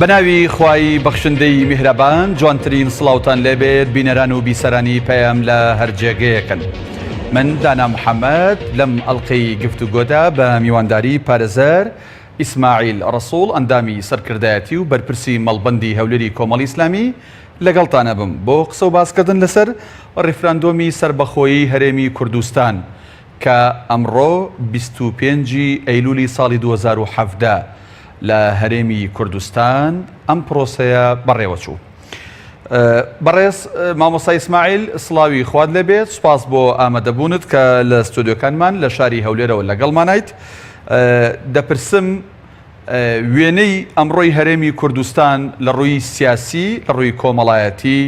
بەناوی خوای بەخشندەی میهرەبان جوانترین سڵاوتان لێبێت بینەران و بیسەرانی پەیام لە هەر جێگەیەکن. من دانا محەممەد لەم ئەڵلقەی گفتوگۆدا بە میوانداری پارێزەر ئیسماعیل ڕەسوڵ ئەندامی سەرکردایەتی و بەرپرسی مەڵبەندی هەولێری کۆمەڵی ئیسلامی لەگەڵتانە بم بۆ قسە و باسکردن لەسەر ڕیفراندۆمی سەربەخۆیی هەرێمی کوردستان کە ئەمڕۆ 25 ئەیلولی ساڵی 2017 لە هەرێمی کوردستان ئەم پرۆسەیە بەڕێوەچوو. بەڕێز مامۆستا ئیسماعیل سڵاوی خواد لێبێت، سوپاس بۆ ئامادەبوونت کە لە ستۆدیۆکانمان لە شاری هەولێرەوە لەگەڵمانیت. دەپرسم وێنەی ئەمڕۆی هەرێمی کوردستان لە ڕووی سیاسی لە ڕووی کۆمەڵایەتی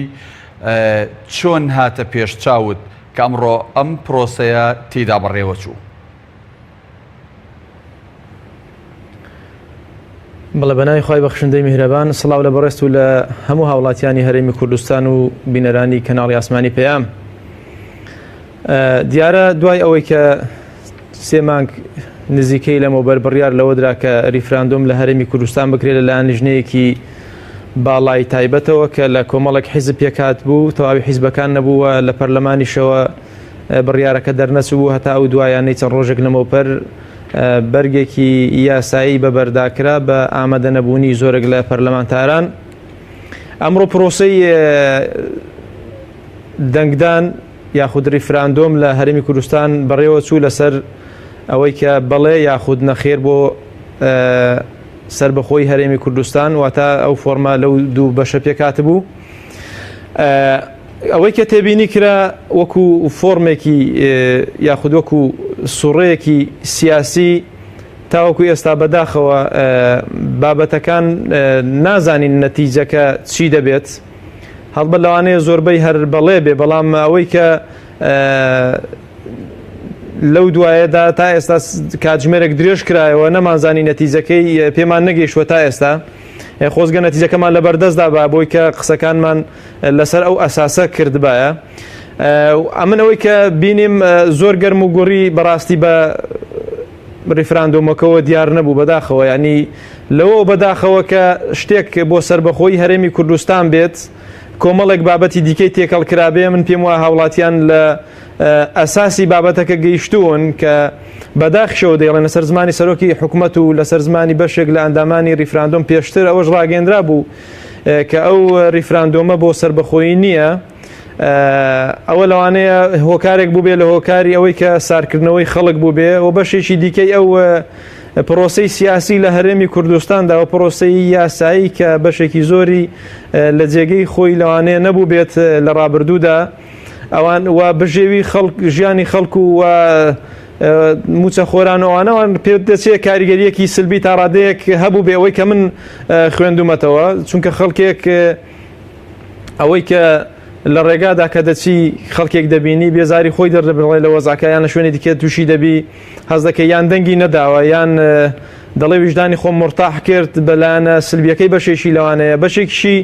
چۆن هاتە پێش چاوت کە ئەمڕۆ ئەم پرۆسەیە تێیدا بەڕێوەچوو؟ بەڵێ بەناوی خوای بەخشندەی میهرەبان، سڵاو لە بەڕێست و لە هەموو هاوڵاتیانی هەرێمی کوردستان و بینەرانی کەناڵی ئاسمانی پەیام. دیارە دوای ئەوەی کە سێ مانگ نزیکەی لەمەوبەر بڕیار لەوەدرا کە ریفراندۆم لە هەرێمی کوردستان بکرێت لەلایەن لیژنەیەکی باڵای تایبەتەوە کە لە کۆمەڵێک حیزب پێکات بوو، تەواوی حیزبەکان نەبووە، لە پەرلەمانیشەوە بڕیارەکە دەرنەچوو، هەتا ئەو دوایانەی چەند ڕۆژێک لەمەوبەر بەرگێکی یاسایی بەبەرداکرا بە ئامادە نەبوونی زۆرێک لە پەرلەمانتاران. ئەمڕۆ پرۆسەی دەنگدان یاخود ریفراندۆم لە هەرێمی کوردستان بەڕێوە چوو لەسەر ئەوەی کە بەڵێ یاخود نەخێر بۆ سەربەخۆی هەرێمی کوردستان، واتە ئەو فۆرما لەو دوو بەشە پێکات بوو. ئەوەی کە تێبینی کرا وەکو فۆرمێکی یاخود وەکو سوڕەیەکی سیاسی تاوەکو ئێستا بەداخەوە بابەتەکان نازانین نەتیجەکە چی دەبێت، هەڵبەت لەوانەیە زۆربەی هەر بەڵێ بێ، بەڵام ئەوەی کە لەو دوایەدا تا ئێستا کاتژمێرێک درێژ کرایەوە نەمانزانی نەتیجەکەی پێمان نەگەیشتوە تا ئێستا. خۆزگە نەتیجەکەمان لە بەردەستدا بە بۆی کە قسەکانمان لەسەر ئەو ئەساسە کردبایە. ئەمن ئەوەی کە بینیم زۆر گەرم و گوڕی بەڕاستی بە ریفراندۆمەکەەوە دیار نەبوو بەداخەوە، ینی لەوە بەداخەوە کە شتێک بۆ سەربەخۆی هەرێمی کوردستان بێت، کۆمەڵێک بابەتی دیکەی تێکەڵ کرابێ، من پێم وایە هاوڵاتیان لە ئەساسی بابەتەکە گەیشتوون کە بەداخشەوە دەیڵێن لەسەر زمانی سەرۆکی حکوومەت و لەسەر زمانی بەشێک لە ئەندامانی ریفراندۆم پێشتر ئەوەش ڕاگەندرا بوو کە ئەو ریفراندۆمە بۆ سەربەخۆیی نییە. ئەوە لەوانەیە هۆکارێک بوو بێ لە هۆکاری ئەوەی کە سارکردنەوەی خەڵک بوو بێ و بەشێکی دیکەی ئەو پرۆسەی سیاسی لە هەرێمی کوردستاندا و پرۆسەی یاسایی کە بەشێکی زۆری لە جێگەی خۆی لەوانەیە نەبوو بێت لە ڕابردوودا، ئەوان و بژێوی ژیانی خەڵکو و موچە خۆرانەوانەوان پێ دەچێت کاریگەریەکی سلبی تا ڕادەیەک هەبوو بێ ئەوەی کە من خوێندومەتەوە، چونکە خەڵکێک ئەوەی کە لە ڕێگادا کە دەچی خەڵکێک دەبینی بێزاری خۆی دەردەبڵێ لە وەزاکەیان لە شوێنی دیکە تووشی دەبی هەز دەکەی یان دەنگی نەداوە یان دەڵێ ویژدانی خۆم مرتاح کرد بەلایەنە سلبیەکەی بەشێکی لەوانەیە، بەشێکیشی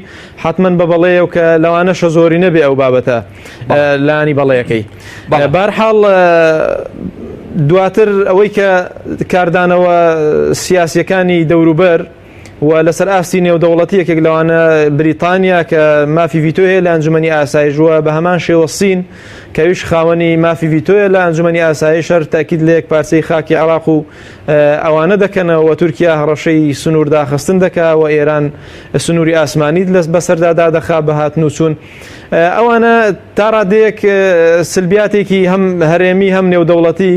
حتمما بە بەڵەیە و کە لەوانەشە زۆری نەبێ ئەو بابەتە لانی بەڵەیەکەی. بەرحاڵ دواتر ئەوەی کە کاردانەوە سیاسیەکانی دەوروبەر و لەسەر ئاستی نێودەوڵەتیەکێک لەوانە بریتانیا کە مافی ڤیتۆیە لە ئەنجومەنی ئاسایشوە بە هەمان شێوە سین کەویش خاوەنی مافی ڤیتۆیە لە ئەنجومەنی ئاسایشەر تاکید لە یەک پارچەی خاکی عێراق و ئەوانە دەکەنەوە تورکیا هەڕەشەی سنوور داخستن دەکا و ئێران سنووری ئاسمانی بەسەردادا دەخا بە هاتن و چوون. ئەوانە تا ڕادەیەک سلبیاتێکی هەم هەرێمی هەم نێودەوڵەتی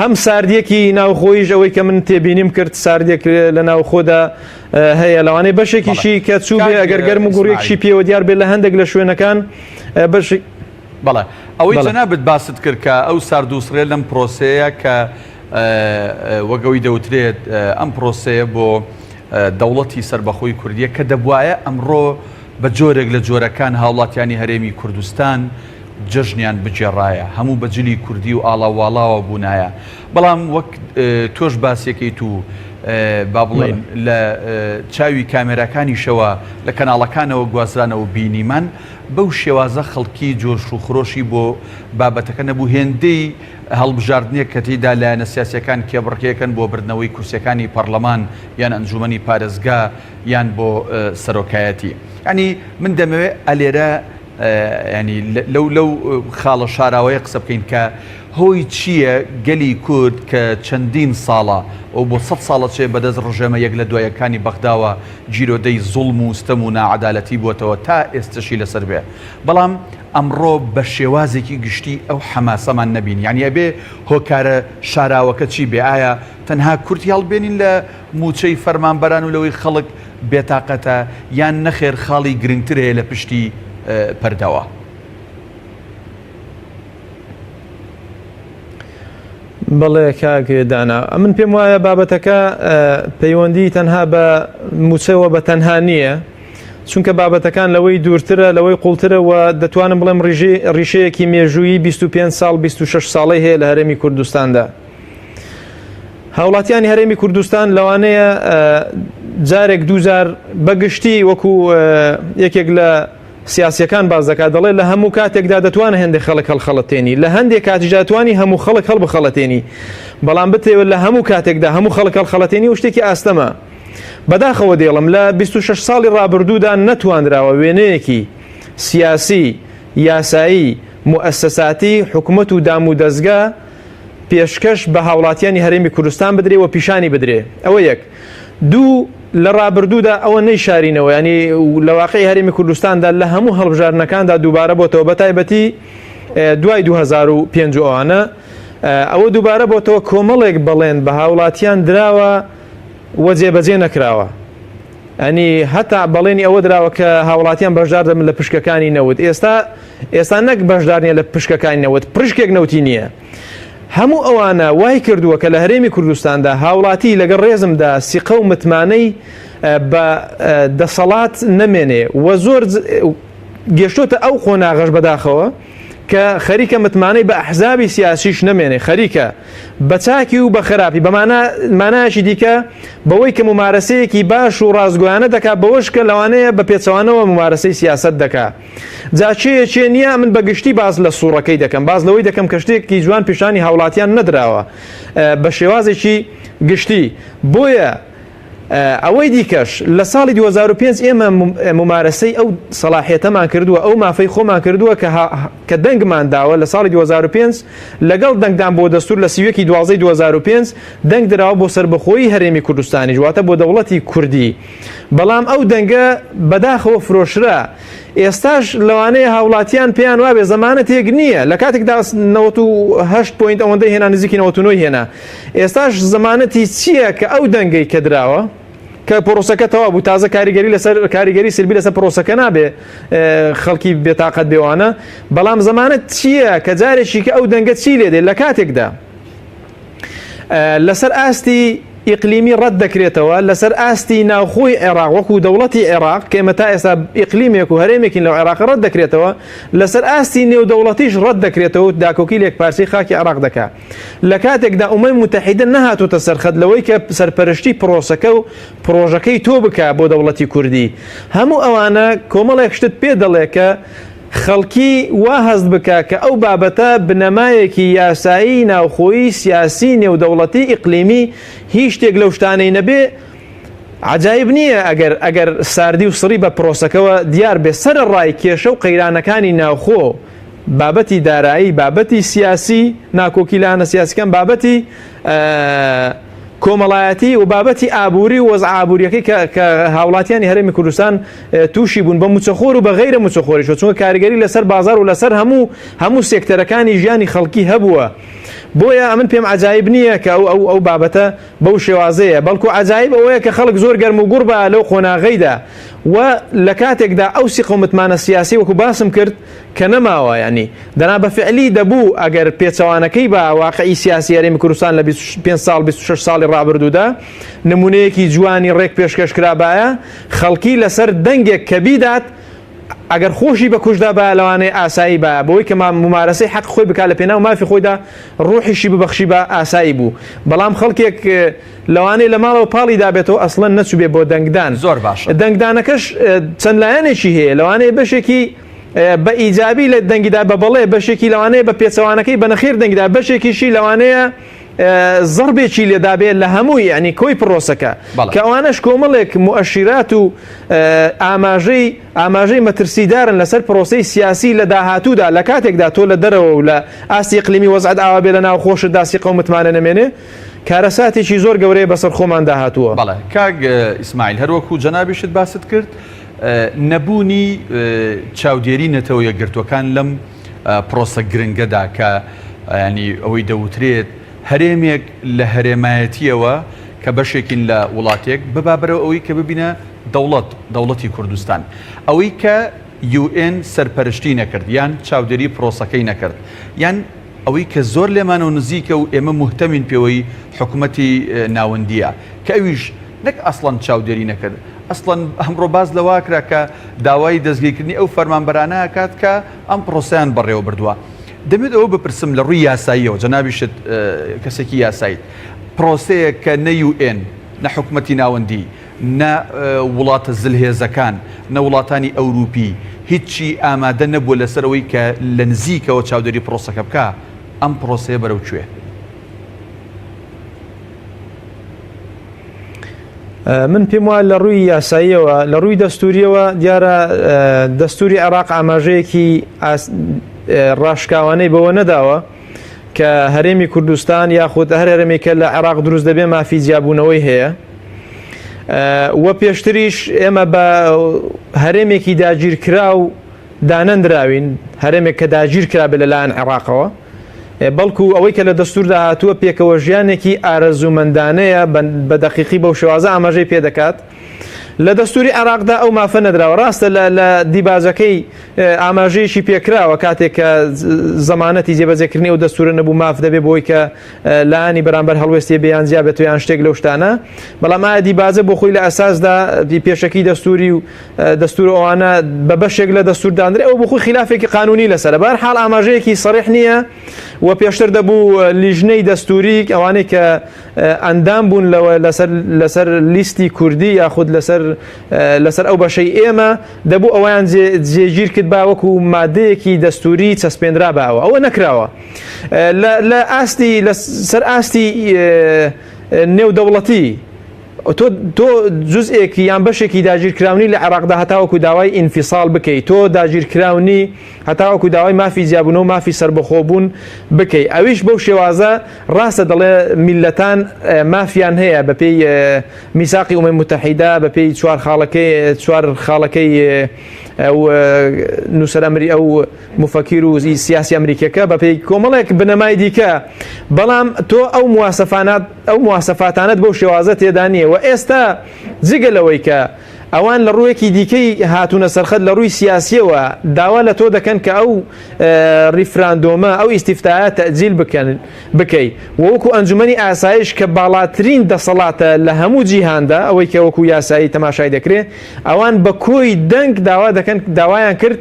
هەم ساردیەکی ناوخۆیش ئەوەی کە من تێبینیم کرد ساردێک لە ناوخۆدا هەیە، لەوانەیە بەشێکیشی کە چوو بێ ئەگەر گەرم و گوڕێکشی پێوە دیار بێت لە هەندێک لە شوێنەکان بەشی. بەڵێ ئەوەی جەنابەت باست کرد کە ئەو ساردووسڕێ لەم پرۆسەیە کە وەگەوی دەوترێت ئەم پرۆسەیە بۆ دەوڵەتی سەربەخۆی کوردیە کە دەبوایە ئەمڕۆ بە جۆرێک لە جۆرەکان هاوڵاتیانی هەرێمی کوردستان جژنیان بجێڕایە، هەموو بەجلی کوردی و ئاڵاواڵاوە بوونایە. بەڵام وەک تۆش باسیەکەیت و با بڵێن لە چاوی کامێرەکانیشەوە لە کەناڵەکانەوە گوازرانەوە بینیمان بەو شێوازە خەڵکی جۆش و خۆشی بۆ بابەتەکە نەبوو هێندەی هەڵبژاردنیە کە تێیدا لایەنە سیاسیەکان کێبڕکێکن بۆ بردنەوەی کورسەکانی پەرلەمان یان ئەنجومەنی پارێزگا یان بۆ سەرۆکایەتی. ینی من دەمەوێت ئەلێرە ینی لەو خاڵە شاراوەیە قسە بکەین کە هۆی چییە گەلی کورد کە چەندین ساڵە ئەو بۆ 100 ساڵە چێ بەدەست ڕژەمە یەک لە دوایەکانی بەغداوە جیرۆدەی زوڵم و ستەم و ناعەدالەتی بووەتەوە تا ئێستشی لەسەر بێ. بەڵام ئەمڕۆ بە شێوازێکی گشتی ئەو حەماسەمان نەبین، یعنی ئەبێ هۆکارە شاراوەکە چی بێ؟ ئایا تەنها کورد هێڵبێنین لە موچەی فەرمانبەران و لەوەی خەڵک بێتاقەتە یان نەخێر خاڵی گرنگتر هەیە لە پشتی پەردەوە؟ بەڵێ کاک دانا، من پێم وایە بابەتەکە پەیوەندی تەنها بە موچەوە بە تەنها نییە، چونکە بابەتەکان لەوەی دوورترە لەوەی قوڵترە و دەتوانم بڵێم ڕیشەیەکی مێژووی 25 ساڵ 26 ساڵی هەیە لە هەرێمی کوردستاندا. هاوڵاتیانی هەرێمی کوردستان لەوانەیە جارێک دووجار بەگشتی وەکو یەکێک لە سیاسیەکان باز دەکات، دەڵێ لە هەموو کاتێکدا دەتوانە هێندێک خەڵک هەڵخەڵەتێنی، لە هەندێک کاتیجا دەتوانی هەموو خەڵک هەڵبخەڵەتێنی، بەڵام بتێوە لە هەموو کاتێکدا هەموو خەڵک هەڵخەڵەتێنی و شتێکی ئاستەمە. بەداخەوە دێڵم لە 26 ساڵی ڕابردوودا نەتواندراوە وێنەیەکی سیاسی، یاسایی، موئەسسەساتی، حکومەت و دام و دەستگا پێشکەش بە هاوڵاتیانی هەرێمی کوردستان بدرێ و پیشانی بدرێ. ئەوە یەک. دوو، لە ڕابردوودا ئەوە نەیشارینەوە، ینی لە واقعی هەرێمی کوردستاندا لە هەموو هەڵبژارنەکاندا دووبارە بۆتەوە، بە تایبەتی دوای 2005 ئەوانە ئەوە دووبارە بۆتەوە کۆمەڵێک بەڵێن بە هاوڵاتیان دراوە وە جێبەجێ نەکراوە. ئەنی هەتا بەڵێنی ئەوە دراوە کە هاوڵاتیان بەشدار دەبن لە پشکەکانی نەوت. ئێستا نەک بەشدار نیە لە پشکەکانی نەوت، پشکێک نەوتی نییە. هەموو ئەوانە وای کردووە کە لە هەرێمی کوردستاندا هاوڵاتی لەگەڵ ڕێزمدا سیقە و متمانەی بە دەسەڵات نەمێنێ و زۆر گەشتۆتە ئەو قۆناغەش بەداخەوە کە خەریکە متمانەی بە ئەحزابی سیاسیش نەمێنێ، خەریکە بە چاکی و بە خراپی، بەمانایشی دیکە بەوەی کە ممارەسەیەکی باش و ڕازگویانە دەکات، بەوەش کە لەوانەیە بە پێچەوانەوە ممارەسەی سیاست دەکات. جاچێ نییە من بەگشتی باز لە سوورەکەی دەکەم، باز لەوەی دەکەم کە شتێکی جوان پیشانی هاوڵاتیان نەدراوە بە شێوازێکی گشتی. بۆیە ئەوەی دیکەش لە ساڵی 2005 ئێمە ممارەسەی ئەو سەلاحیەتەمان کردووە، ئەو مافەی خۆمان کردووە کە دەنگمان داوە لە ساڵی 2005 لەگەڵ دەنگدان بۆ دەستور لە سیوەکی 12 2005 دەنگ دراوە بۆ سربەخۆیی هەرێمی کوردستانی، جواتە بۆ دەوڵەتی کوردی. بەڵام ئەو دەنگە بەداخەوە فرۆشرا. ئێستاش لەوانەیە هاوڵاتیان پێیان وابێ زەمانەتێک نییە، لە کاتێکدا 98 پوینت ئەوەندەی هێنا نزیکی 99 هێنا. ئێستاش زەمانەتی چییە کە ئەو دەنگەی کە دراوە کە پرۆسەکە تەوا بوو، تازە کاریگەری سلبی لەسەر پرۆسەکە نابێ خەڵکی بێتاقەت بێوانە، بەڵام زەمانەت چییە کە جارێکی کە ئەو دەنگە چی لێدێ لە کاتێکدا لەسەر ئاستی ئیقلیمی ڕەت دەکرێتەوە، لەسەر ئاستی ناوخۆی عێراق وەکو دەوڵەتی عێراق کە ئێمە تا ئێستا ئیقلیمێک و هەرێمێکین لەو عێراق ڕەت دەکرێتەوە، لەسەر ئاستی نێودەوڵەتیش ڕەت دەکرێتەوە و داکۆکی لێکپارسی خاکی عێراق دەکات. لە کاتێکدا ئومەی متحیدە نەهاتوتە سەرخەت لەوەی کە سەرپەرشتی پرۆسەکە و پرۆژەکەی تۆ بکە بۆ دەوڵەتی کوردی. هەموو ئەوانە کۆمەڵێک شتت پێ دەڵێ کە خەڵکی وا هەست بکە کە ئەو بابەتە بنەمایەکی یاسایی ناوخۆیی سیاسی نێودەوڵەتی ئیقلیمی هیچ شتێک لەو شتانەی نەبێ. عجایب نییە ئەگەر ساردی و سڕی بە پرۆسەکەەوە دیار بێ سەرڕای کێشە و قەیرانەکانی ناوخۆ، بابەتی دارایی، بابەتی سیاسی ناکۆکی لاەنە سیاسیەکان، بابەتی کۆمەڵایەتی و بابەتی ئابووری و وەزع ئابووریەکەی کە هاوڵاتیانی هەرێمی کوردستان تووشی بوون بە موچەخۆر و بە غەیرە موچەخۆریش، چونکە کاریگەری لەسەر بازار و لەسەر هەموو سێکتەرەکانی ژیانی خەڵکی هەبووە. بۆیە ئەمن پێم عجایب نییە کە ئەو بابەتە بەو شێوازەیە، بەڵکو عجایب ئەوەیە کە خەڵک زۆر گەرم و گوڕ بە لەو قۆناغەیدا و لە کاتێکدا ئەو سیقە و متمانە سیاسی وەکو باسم کرد کە نەماوە، ینی دەنا بە فعلی دەبوو ئەگەر پێچەوانەکەی بە واقعی سیاسی هەرێمی کوردستان لە 25 ساڵ 26 ساڵی ڕابردوودا نمونەیەکی جوانی ڕێک پێشکەشکرابایە، خەڵکی لەسەر دەنگێک کە بیدات ئەگەر خۆشی بە کوشدا بە لەوانەیە ئاسایی بە بۆی کە ممارەسەی حەق خۆی بک لە پێناو مافی خۆیدا ڕوحیشی ببەخشی بە ئاسایی بوو بەڵام خەڵکێک لەوانەیە لە ماڵەوە پاڵی دابێتەوە ئەسڵەن نەچوبێ بۆ دەنگدان زۆر باشە دەنگدانەکەش چەند لایەنێکی هەیە لەوانەیە بەشێکی بە ئیجابی لە دەنگیدا بە بەڵێ بەشێکی لەوانەیە بە پێچەوانەکەی بە نەخێر دەنگدا بەشێکیشی لەوانەیە زەربێکی لێدابێت لە هەمووی ینی کۆی پرۆسەکە کە ئەوانش کۆمەڵێک مؤشرات و ئاماژەی مەترسیدارن لەسەر پرۆسەی سیاسی لە داهاتوودا لە کاتێکدا تۆ لە دەرەوە و لە ئاستی اقلیمی وەزعەت ئاوا بێ لە ناو خۆشت داسی قەومتمانە نەمێنێ کارەساتێکی زۆر گەورەیە بەسەر خۆمان داهاتووە. بەڵێ کاک ئیسماعیل هەروەکو جەنابیشت باست کرد نەبوونی چاودێری نەتەوە یەکگرتوەکان لەم پرۆسە گرنگەدا کە ینی ئەوەی دەوترێت هەرێمێک لە هەرێمایەتیەوە کە بەشێکین لە وڵاتێک ببابرەوە ئەوەی کە ببینە دەوڵەتی کوردستان ئەوەی کە UN سەرپەرشتی نەکرد یان چاودێری پرۆسەکەی نەکرد یان ئەوەی کە زۆر لێمانەوە نزیکە و ئێمە مهتەمین پێوەی حکوومەتی ناوەندیە کە ئەویش نەک ئەسڵەن چاودێری نەکرد ئەسڵەن ئەمڕۆ باز لەواکرا کە داوای دەستگیرکردنی ئەو فەرمانبەرانە کات کە ئەم پرۆسیان بەڕێوە بردووە. دەمێت ئەوە بپرسم لە ڕووی یاساییەوە جەنابیشت کەسێکی یاساییت پرۆسەیە کە نە UN نە حکوومەتی ناوەندی نە وڵاتە زلهێزەکان نە وڵاتانی ئەوروپی هیچی ئامادە نەبووە لەسەرەوەی کە لە نزیکەوە چاودێری پرۆسەکە بکە ئەم پرۆسەیە بەرەو کوێ؟ من پێم وایە لە ڕووی یاساییەوە لە ڕووی دەستوریەوە دیارە دەستوری عێراق ئاماژەیەکی ڕاشکاوانەی بەوە نەداوە کە هەرێمی کوردستان یاخود هەر هەرێمێکە لە عێراق دروست دەبێ مافی جیابوونەوەی هەیە وە پێشتریش ئێمە بە هەرێمێکی داگیرکرا و دانەندراوین هەرێمێک کە داگیر کرا بێ لەلایەن عێراقەوە بەڵکو ئەوەی کە لە دەستوردا هاتووە پێکەوە ژیانێکی ئارەزوومەندانەیە بە دەقیقی بەو شێوازە ئاماژەی پێ دەکات لە دەستوری عێراقدا ئەو مافە نەدراوە ڕاستە لە دیباجەکەی ئاماژەیەکی پێکراوە کاتێک کە زەمانەتی جێبەجێکردنی ئەو دەستورە نەبوو ماف دەبێت بۆی کە لایانی بەرامبەر هەڵوێستی بەیانجیا بێت یان شتێک لەو شتانە بەڵام ئایا دیباجە بۆ خۆی لە ئەساسدا پێشەکی دەستوری و دەستور ئەوانە بە بەشێک لە دەستوردانرێ ئەو بۆ خۆی خلافێکی قانونی لەسەرە بەرحاڵ ئاماژەیەکی سەریح نییە و پێشتر دەبوو لیژنەی دەستوری ئەوانەی کە ئەندام بوون لەسەر لیستی کوردی یاخود لەسەر ئەو بەشەی ئێمە دەبوو ئەویان جێگیر کرد باوەکو مادەیەکی دەستوری چەسپێنرا باوە ئەوە نەکراوە لە سەر ئاستی نێودەوڵەتی تۆ جزئێکی یان بەشێکی داگیرکراونی لە عێراقدا هەتاوەکو داوای ئینفیساڵ بکەیت تۆ داگیرکراونی هەتاوەکو داوای مافی جیابوونەوە و مافی سربەخۆبوون بکەیت ئەویش بەو شێوازە ڕاستە دەڵێ میلەتان مافیان هەیە بەپێی میساقی ئومەمی متحیدا بەپێی چوار خاڵەکەی ئەو نووسەرەمری ئەو مفەکیر و سیاسی ئەمریکەکە بەپێی کۆمەڵێک بنەمای دیکە بەڵام تۆ ئەو مواسەفاتانت بەو شێوازە تێدا نییە و ئێستا جگەلەوەی کە ئەوان لە ڕوویەکی دیکەی هاتوونە سەرخەت لە ڕووی سیاسیەوە داوا لە تۆ دەکەن کە ئەو ریفراندۆمە ئەو ئیستیفتایە تەجیل بکەیت وەکو ئەنجومەنی ئاسایش کە باڵاترین دەسەڵاتە لە هەموو جیهاندا ئەوەی کە وەکو یاسایی تەماشای دەکرێت ئەوان بە کۆی دەنگ داوا دەکەن داوایان کرد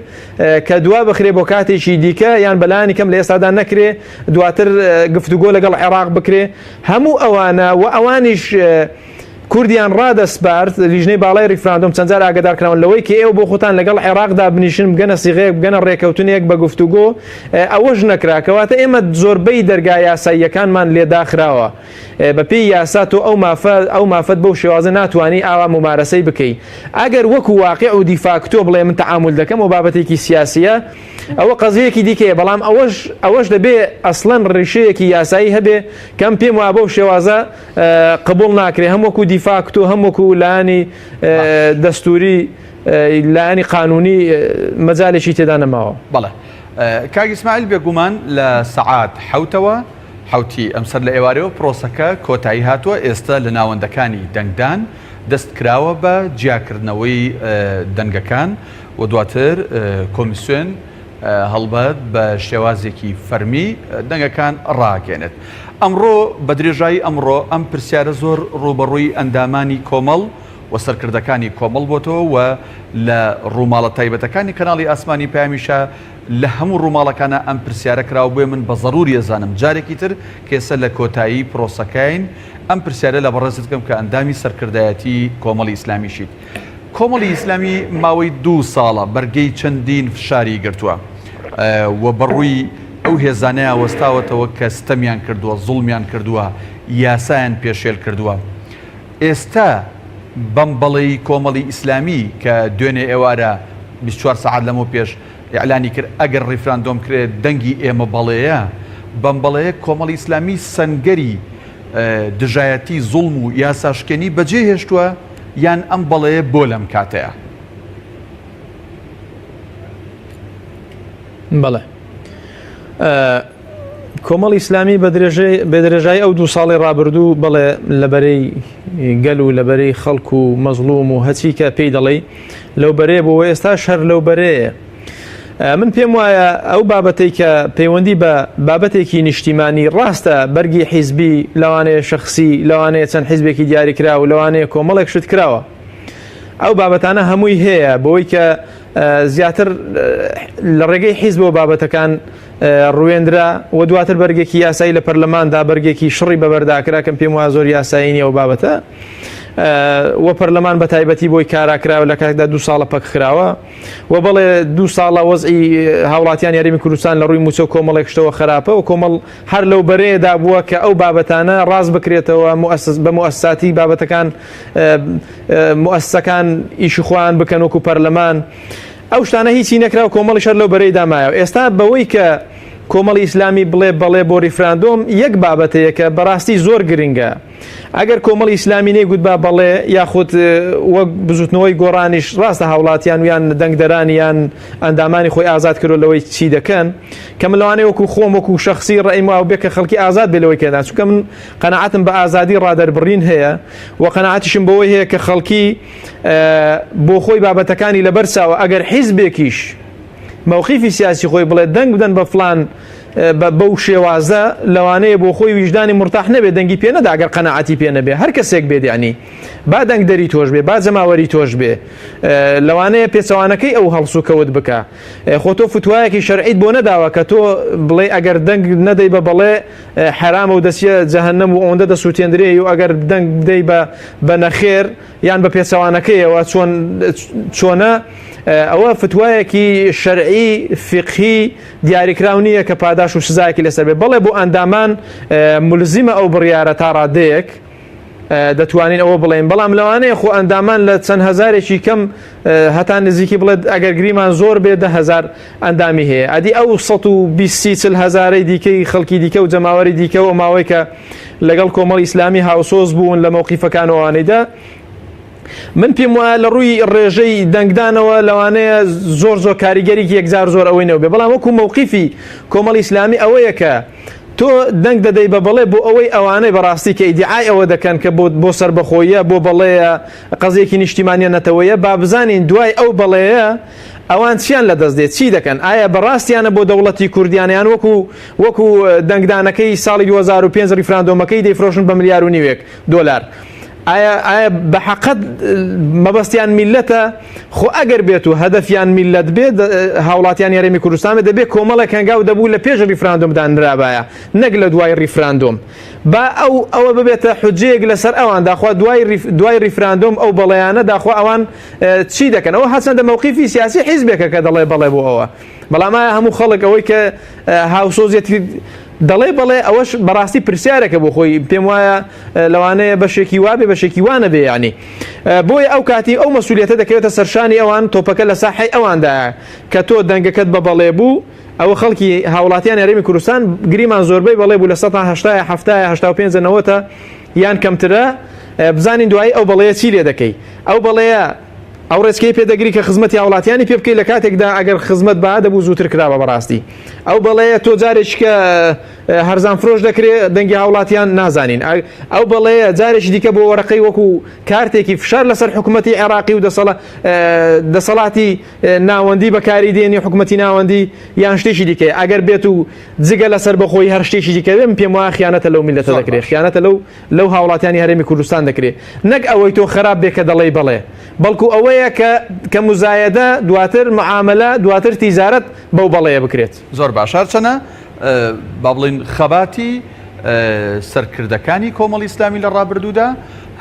کە دوا بخرێ بۆ کاتێکی دیکە یان بەلایانی کەم لە ئێستادا نەکرێ دواتر گفتوگۆ لەگەڵ عێراق بکرێ هەموو ئەوانە و ئەوانیش کوردیان ڕادەسپارت لیژنەی باڵای ریفراندۆم چەندجار ئاگادارکراون لەوەی کە ئێوە بۆ خۆتان لەگەڵ عێراقدا بنیشن بگەنە سیغەیەک بگەنە ڕێکەوتنێک بە گفتوگۆ ئەوەش نەکراکەواتە ئێمە زۆربەی دەرگای یاساییەکانمان لێداخراوە بەپێی یاسا تۆ ئەو مافەت بەو شێوازە ناتوانانی ئاوا ممارەسەی بکەیت ئەگەر وەکو واقع و دیفاکتۆ بڵێ من تەعامل دەکەم و بابەتێکی سیاسیە ئەوە قەزەیەکی دیکەیە بەڵام ئەوەش دەبێ ئەسڵەن ڕێشەیەکی یاسایی هەبێ کەم پێم وایە بەو شێوازە قبول ناکرێ هەم وەکو دیفاکتۆ هەم وەکو لایانی دەستوری لایانی قانونی مەجالێکی تێدا نەماوە. بەڵێ کاک ئیسماعیل بێگومان لە سەعات حوتەوە حوتی ئەمسەر لە ئێوارەوە پرۆسەکە کۆتایی هاتووە ئێستا لە ناوەندەکانی دەنگدان دەست کراوە بە جیاکردنەوەی دەنگەکان و دواتر کۆمیسیۆن هەڵبەت بە شێوازێکی فەرمی دەنگەکان ڕاگەێنێت. ئەمڕۆ بە درێژایی ئەمڕۆ ئەم پرسیارە زۆر ڕوبەڕووی ئەندامانی کۆمەڵ و سەرکردەکانی کۆمەڵ بۆتەوە و لە ڕووماڵە تایبەتەکانی کەناڵی ئاسمانی پامیشە لە هەموو ڕووماڵەکانە ئەم پرسیارە کراوە بۆیە من بە ضروری ئەزانم جارێکی تر کێسە لە کۆتایی پرۆسەکەین ئەم پرسیارە لە بەڕێزت بکەم کە ئەندامی سەرکردایەتی کۆمەڵی ئیسلامیشیت. کۆمەڵی ئیسلامی ماوەی 2 ساڵە بەرگەی چەندین فشاری گرتووە و بەڕووی ئەو هێزانەیە وەستاوەتەوە کە ستەمیان کردووە، زوڵمیان کردووە، یاسایان پێشێل کردووە. ئێستا بەم بەڵێی کۆمەڵی ئیسلامی کە دوێنێ ئێوارە 24 ساعت لەمە پێش ئیعلانی کرد ئەگەر ڕیفراندۆم کرێت دەنگی ئێمە بەڵەیە، بەم بەڵەیە کۆمەڵی ئیسلامی سەنگەری دژایەتی زوڵم و یاساشکێنی بەجێ هێشتووە یان ئەم بەڵەیە بۆ لەم کاتەیە؟ بەڵێ کۆمەڵی ئیسلامی بە درێژایی ئەو 2 ساڵی ڕابردوو بەڵێ لەبەرەی گەل و لەبەرەی خەڵک و مەزلوم و هەچی کە پێی دەڵێ لەو بەرێ بۆ ئێستا شەر لەو بەرەیە. من پێم وایە ئەو بابەتەی کە پەیوەندی بە بابەتێکی نیشتیمانی ڕاستە بەرگی حیزبی لەوانەیە شەخسی لەوانەیە چەند حیزبێکی دیاری کراوە و لەوانەیە کۆمەڵێک شت کراوە، ئەو بابەتانە هەمووی هەیە بۆی کە زیاتر لە ڕێگەی حیزبەوە بابەتەکان ڕوێندرا و دواتر بەرگێکی یاسایی لە پەرلەماندا بەرگێکی شڕی بەبەرداکرا کەم پێم وایە زۆر یاسایی نیە ئەو بابەتە و پەرلەمان بە تایبەتی بۆی کاراکراوە لە کاتێکدا 2 ساڵە پەکخراوە و بەڵێ 2 ساڵە وەزعی هاوڵاتیان یاریمی کوردستان لە ڕووی موچە و کۆمەڵێک شتەوە خراپە و کۆمەڵ هەر لەو بەرەیەدا بووە کە ئەو بابەتانە ڕاست بکرێتەوە بە موەسساتی بابەتەکان موەسسەکان ئیشی خۆیان بکەن وەکو پەرلەمان. ئەو شتانە هیچی نەکراوە کۆمەڵی شەر لەو بەرەی دامایەوە. ئێستا بەوەی کە کۆمەڵی ئیسلامی بڵێ بۆ ریفراندۆم یەک بابەتەیە کە بەڕاستی زۆر گرنگە. ئەگەر کۆمەڵی ئیسلامی نەیگوت با بەڵێ یاخود وەک بزوتنەوەی گۆڕانیش ڕاستە هاوڵاتیان ویان دەنگدەرانیان ئەندامانی خۆی ئازاد کردو لەوەی چی دەکەن کە من لەوانەیە وەکو خۆم وەکو شەخسی ڕێیم وابێ کە خەڵکی ئازاد بێ لەوەی کێدا، چونکە من قەناعەتم بە ئازادی ڕادەربڕین هەیە و قەناعەتیشم بەوەی هەیە کە خەڵکی بۆ خۆی بابەتەکانی لەبەرچاوە ئەگەر حیزبێکیش موقیفی سیاسی خۆی بڵێ دەنگ بدەن بە فلان بەو شێوازە لەوانەیە بۆ خۆی ویژدانی مرتاح نەبێ دەنگی پێ نەدا ئەگەر قەناعەتی پێ نەبێ هەر کەسێک بێت یعنی با دەنگ دەری تۆش بێ با جەماوەری تۆش بێ لەوانەیە پێچەوانەکەی ئەو هەڵسو کەوت بکە خۆ تۆ فتوایەکی شەرعیت بۆ نەداوە کە تۆ بڵێ ئەگەر دەنگ نەدەی بە بەڵێ حرامە و دەچیە جەهەنەم و ئەوەندە دەسووتێندرێ و ئەگەر دەنگ بدەی بە نەخێر یان بە پێچەوانەکەیەوە چۆنە ئەوە فتوایەکی شەرعی فقهی دیاریکراو نییە کە پاداش و سزایەکی لەسەر بێ بەڵێ بۆ ئەندامان ملزمە ئەو بڕیارە تا ڕادەیەک دەتوانین ئەوە بڵێن بەڵام لەوانەیە خۆ ئەندامان لە چەند هەزارێکی کەم هەتا نزیکی بڵێت ئەگەر گریمان زۆر بێ 10,000 ئەندامی هەیە ئەدی ئەو 120 هەزارەی دیکەی خەڵکی دیکە و جەماوەری دیکە و ماوەی کە لەگەڵ کۆمەڵی ئیسلامی هاوسۆز بوون لە مەوقیفەکانەوەوانەیدا من پێم وایە لە ڕووی ڕێژەی دەنگدانەوە لەوانەیە زۆر کاریگەریکی یەکجار زۆر ئەوەی نەوە بێ بەڵام وەکو مەوقیفی کۆمەڵی ئیسلامی ئەوەیە کە تۆ دەنگ دەدەی بە بەڵێ بۆ ئەوەی ئەوانەی بەڕاستی کە ئیدعای ئەوە دەکەن کە بۆ سربەخۆیە بۆ بەڵەیە قەزێکی نیشتیمانیە نەتەوەیە با بزانین دوای ئەو بەڵەیە ئەوان چیان لە دەست دێت چی دەکەن ئایا بەڕاستیانە بۆ دەوڵەتی کوردیانیان وەکو دەنگدانەکەی ساڵی 2005 ریفراندۆمەکەی دەیفرۆشن بە $1.5 ملیار ئایا بە حەقەت مەبەستیان میلەتە خۆ ئەگەر بێت و هەدەفیان میلەت بێت هاوڵاتیان یاریمی کوردستان دەبێت کۆمەڵێک هەنگاو دەبوو لە پێش ریفراندۆمدان درابایە نەک لە دوای ریفراندۆم با ئەوە ببێتە حجەیەک لەسەر ئەوان داخوا دوای ریفراندۆم ئەو بەڵەیانە داخوا ئەوان چی دەکەن ئەوە هەچەندە مەوقیفی سیاسی حیزبێکە کە دەڵێ بەڵێ بۆ ئەوە بەڵام هەموو خەڵک ئەوەی کە هاوسۆزیەتی دەڵێ بەڵێ ئەوەش بەڕاستی پرسیارێکە بۆ خۆی پێم وایە لەوانەیە بەشێکی وابێ بەشێکی وانە بێ ینی بۆیە ئەو کاتی ئەو مەسئولیەتە دەکەوێتە سەرشانی ئەوان تۆپەکە لە ساحەی ئەواندا کە تۆ دەنگەکەت بە بەڵێ بوو ئەوە خەڵکی هاوڵاتیان یاریمی کوردستان گریمان زۆربەی بەڵێ بوو لە 180 یان کەمترە بزانین دوایی ئەو بەڵەیە چی لێ دەکەی ئەو بەڵەیە ئەو ڕێچکەی پێدەگری کە خزمەتی هاوڵاتیانی پێ بکەی لە کاتێکدا ئەگەر خزمەت بە دەبوو زووتر کراوە بەڕاستی ئەو بەڵەیە تۆ جارێکی کە هەرزان فرۆش دەکرێت دەنگی هاوڵاتیان نازانین ئەو بەڵەیە جارێکی دیکە بۆ وەرەقەی وەکو کارتێکی فشار لەسەر حکوومەتی عێراقی و دەسەڵاتی ناوەندی بەکاری دێنی حکوومەتی ناوەندی یان شتێکی دیکە ئەگەر بێت و جگە لەسەر بەخۆی هەر شتێکی دیکە بێ پێم وایە خیانەتە لەو میلەتە دەکرێت خیانەتە لەو هاوڵاتیانی هەرێمی کوردستان دەکرێت نەک ئەوەی تۆ خراپ بێ کە دەڵێ بەڵێ بەڵکو ئەوەیە کە مزایەدە دواتر معاملە دواتر تیزارەت بەو بەڵەیە بکرێت زۆر باشار چەنە با بڵین خەباتی سەرکردەکانی کۆمەڵی ئیسلامی لە ڕابردوودا